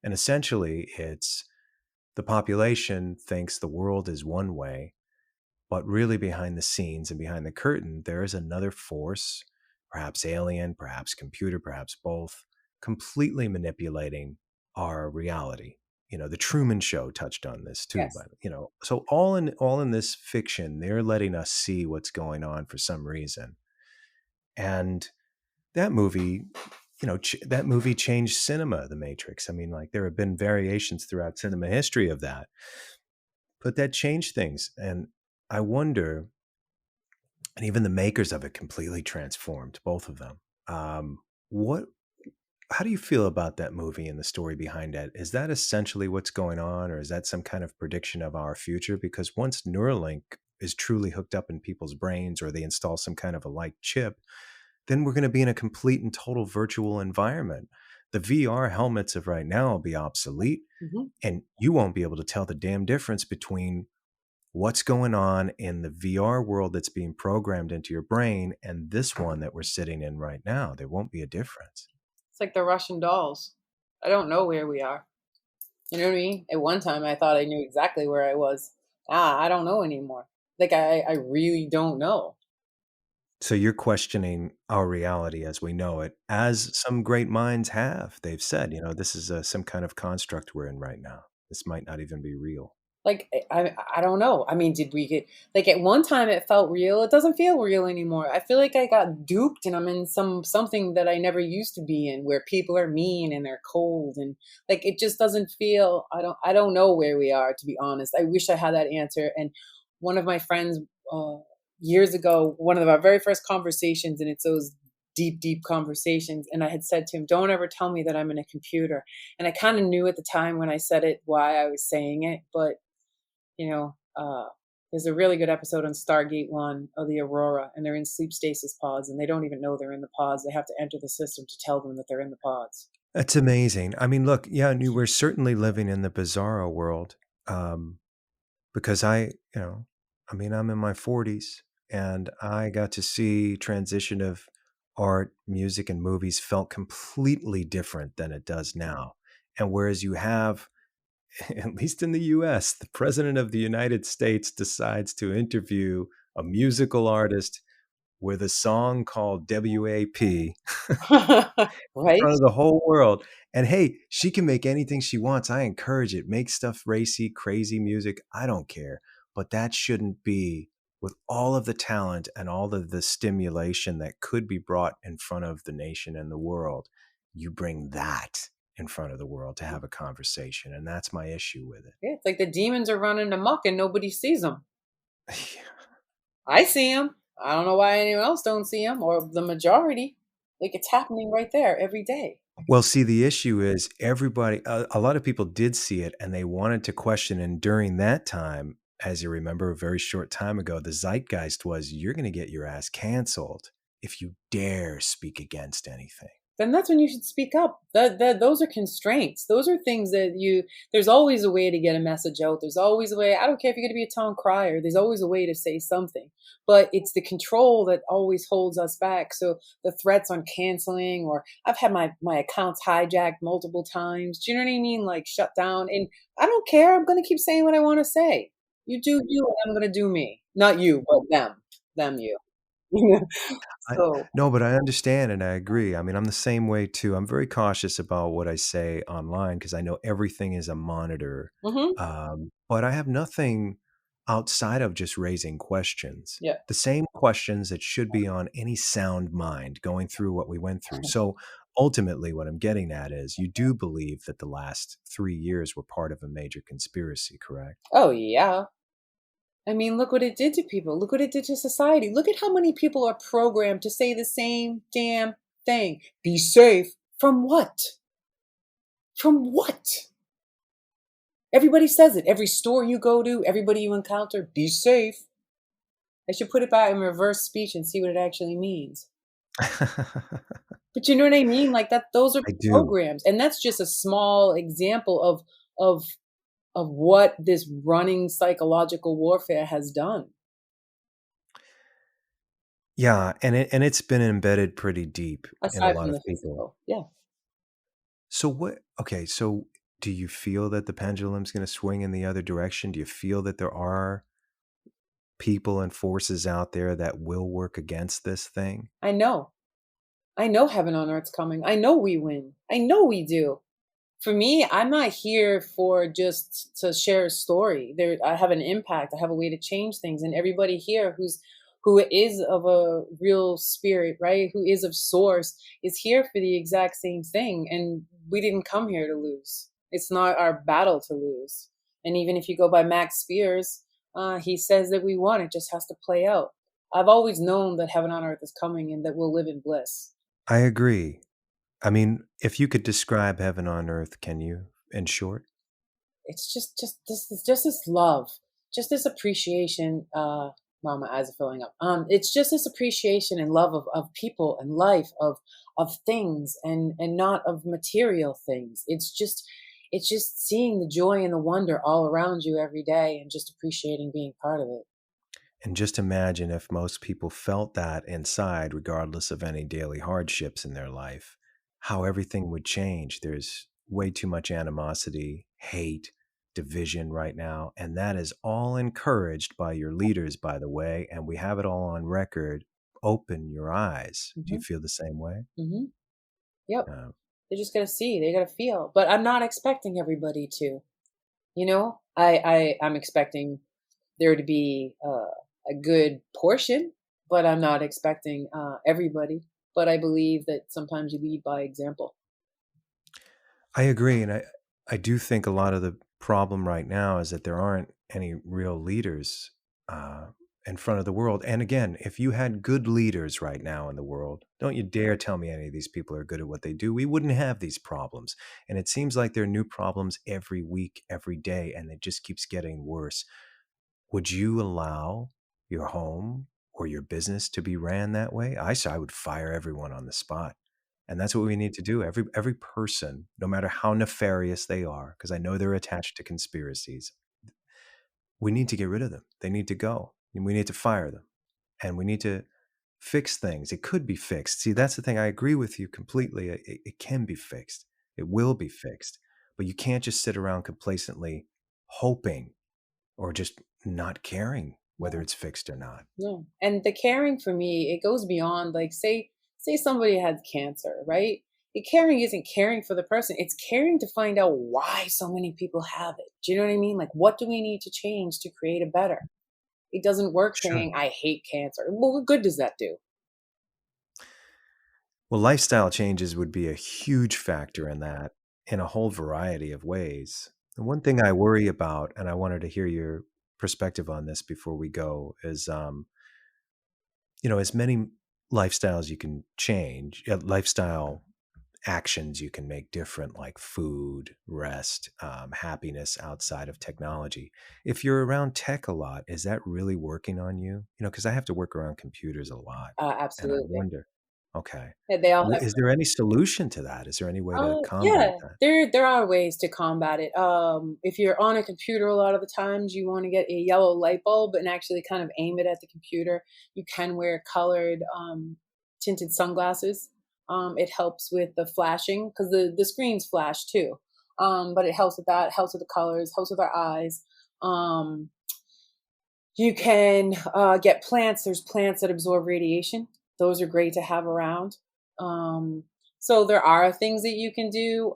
And essentially, it's the population thinks the world is one way, but really behind the scenes and behind the curtain, there is another force perhaps alien, perhaps computer, perhaps both, completely manipulating our reality. The Truman Show touched on this too, Yes. but so all in this fiction, they're letting us see what's going on for some reason. And that movie, that movie changed cinema, The Matrix. I mean, like, there have been variations throughout cinema history of that, but that changed things. And I wonder, and even the makers of it completely transformed, both of them. What How do you feel about that movie and the story behind it? Is that essentially what's going on, or is that some kind of prediction of our future? Because once Neuralink is truly hooked up in people's brains, or they install some kind of a light chip, then we're going to be in a complete and total virtual environment. The VR helmets of right now will be obsolete, and you won't be able to tell the damn difference between what's going on in the VR world that's being programmed into your brain and this one that we're sitting in right now. There won't be a difference. It's like the Russian dolls. I don't know where we are. You know what I mean? At one time, I thought I knew exactly where I was. I don't know anymore. Like, I really don't know. So you're questioning our reality as we know it, as some great minds have. They've said, this is some kind of construct we're in right now. This might not even be real. Like, I don't know. I mean, did we get, like, at one time it felt real. It doesn't feel real anymore. I feel like I got duped and I'm in something that I never used to be in, where people are mean and they're cold, and like, it just doesn't feel, I don't know where we are, to be honest. I wish I had that answer. And one of my friends, years ago, one of our very first conversations, and it's those deep conversations, and I had said to him, don't ever tell me that I'm in a computer. And I kind of knew at the time when I said it why I was saying it, but there's a really good episode on Stargate 1 of the Aurora, and they're in sleep stasis pods, and they don't even know they're in the pods. They have to enter the system to tell them that they're in the pods. That's amazing. I mean, look, yeah, we're certainly living in the bizarro world, because I'm in my 40s, and I got to see transition of art, music, and movies felt completely different than it does now. And whereas you have, at least in the US, the president of the United States decides to interview a musical artist with a song called WAP Right? in front of the whole world. And hey, she can make anything she wants. I encourage it. Make stuff racy, crazy music. I don't care. But that shouldn't be, with all of the talent and all of the stimulation that could be brought in front of the nation and the world. You bring that in front of the world to have a conversation, and that's my issue with it. Yeah, it's like the demons are running amok and nobody sees them. I see them. I don't know why anyone else don't see them, or the majority. Like, it's happening right there every day. Well, see, the issue is everybody, a lot of people did see it and they wanted to question. And during that time, as you remember, a very short time ago, the zeitgeist was, you're going to get your ass canceled if you dare speak against anything. Then that's when you should speak up. Those are constraints. Those are things that there's always a way to get a message out. There's always a way. I don't care if you're going to be a town crier. There's always a way to say something. But it's the control that always holds us back. So the threats on canceling, or I've had my accounts hijacked multiple times. Do you know what I mean? Like, shut down. And I don't care. I'm going to keep saying what I want to say. You do you, and I'm going to do me. Not you, but them. Them, you. No, but I understand and I agree. I mean, I'm the same way too. I'm very cautious about what I say online because I know everything is a monitor. But I have nothing outside of just raising questions. Yeah. The same questions that should be on any sound mind going through what we went through. So ultimately, what I'm getting at is, you do believe that the last 3 years were part of a major conspiracy, correct? Oh, yeah. I mean, look what it did to people. Look what it did to society. Look at how many people are programmed to say the same damn thing. Be safe. From what? From what? Everybody says it. Every store you go to, everybody you encounter, be safe. I should put it back in reverse speech and see what it actually means. But you know what I mean? Like, that, those are programs. And that's just a small example of what this running psychological warfare has done. Yeah, and it's been embedded pretty deep in a lot of people. Physical. Yeah. So so do you feel that the pendulum's going to swing in the other direction? Do you feel that there are people and forces out there that will work against this thing? I know. I know heaven on earth's coming. I know we win. I know we do. For me, I'm not here for just to share a story. I have an impact. I have a way to change things, and everybody here who is of a real spirit, right? Who is of source is here for the exact same thing. And we didn't come here to lose. It's not our battle to lose. And even if you go by Max Spears, he says that we won. It just has to play out. I've always known that heaven on earth is coming and that we'll live in bliss. I agree. I mean, if you could describe heaven on earth, can you, in short? It's just this love, just this appreciation. Wow, my eyes are filling up. It's just this appreciation and love of people and life, of things, and not of material things. It's just seeing the joy and the wonder all around you every day, and just appreciating being part of it. And just imagine if most people felt that inside, regardless of any daily hardships in their life, how everything would change. There's way too much animosity, hate, division right now, and that is all encouraged by your leaders, by the way, and we have it all on record. Open your eyes. Do you feel the same way? Yep. They're just gonna see, they gotta feel, but I'm not expecting everybody to, I'm expecting there to be a good portion, but I'm not expecting everybody. But I believe that sometimes you lead by example. I agree, and I do think a lot of the problem right now is that there aren't any real leaders in front of the world. And again, if you had good leaders right now in the world, don't you dare tell me any of these people are good at what they do. We wouldn't have these problems. And it seems like there are new problems every week, every day, and it just keeps getting worse. Would you allow your home or your business to be ran that way? I would fire everyone on the spot. And that's what we need to do. Every person, no matter how nefarious they are, because I know they're attached to conspiracies, we need to get rid of them. They need to go. And we need to fire them. And we need to fix things. It could be fixed. See, that's the thing. I agree with you completely. It can be fixed. It will be fixed. But you can't just sit around complacently hoping or just not caring whether it's fixed or not. No. And the caring for me, it goes beyond, like, say somebody has cancer, right? The caring isn't caring for the person. It's caring to find out why so many people have it. Do you know what I mean? Like, what do we need to change to create a better? It doesn't work saying, I hate cancer. Well, what good does that do? Well, lifestyle changes would be a huge factor in that in a whole variety of ways. And one thing I worry about, and I wanted to hear your perspective on this before we go, is, as many lifestyles you can change, lifestyle actions you can make different, like food, rest, happiness outside of technology. If you're around tech a lot, is that really working on you? Because I have to work around computers a lot. Absolutely. And I wonder, okay. Yeah, they all have. Is there any solution to that? Is there any way to combat that? There are ways to combat it. If you're on a computer a lot of the times, you want to get a yellow light bulb and actually kind of aim it at the computer. You can wear colored tinted sunglasses. It helps with the flashing, because the screens flash too. But it helps with that, helps with the colors, helps with our eyes. You can get plants. There's plants that absorb radiation. Those are great to have around. So there are things that you can do.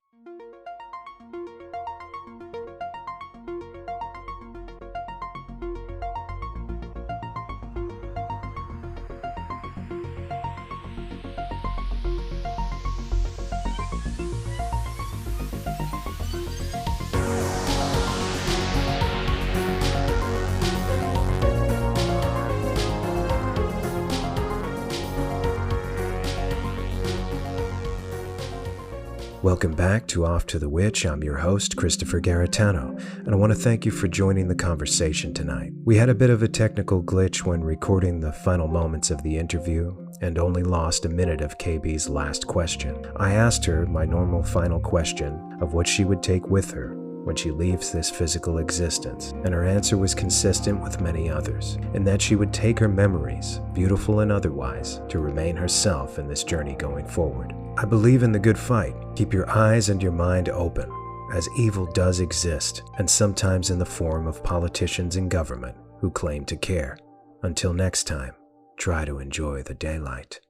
Welcome back to Off to the Witch. I'm your host, Christopher Garitano, and I want to thank you for joining the conversation tonight. We had a bit of a technical glitch when recording the final moments of the interview and only lost a minute of KB's last question. I asked her my normal final question of what she would take with her when she leaves this physical existence, and her answer was consistent with many others, in that she would take her memories, beautiful and otherwise, to remain herself in this journey going forward. I believe in the good fight. Keep your eyes and your mind open, as evil does exist, and sometimes in the form of politicians and government who claim to care. Until next time, try to enjoy the daylight.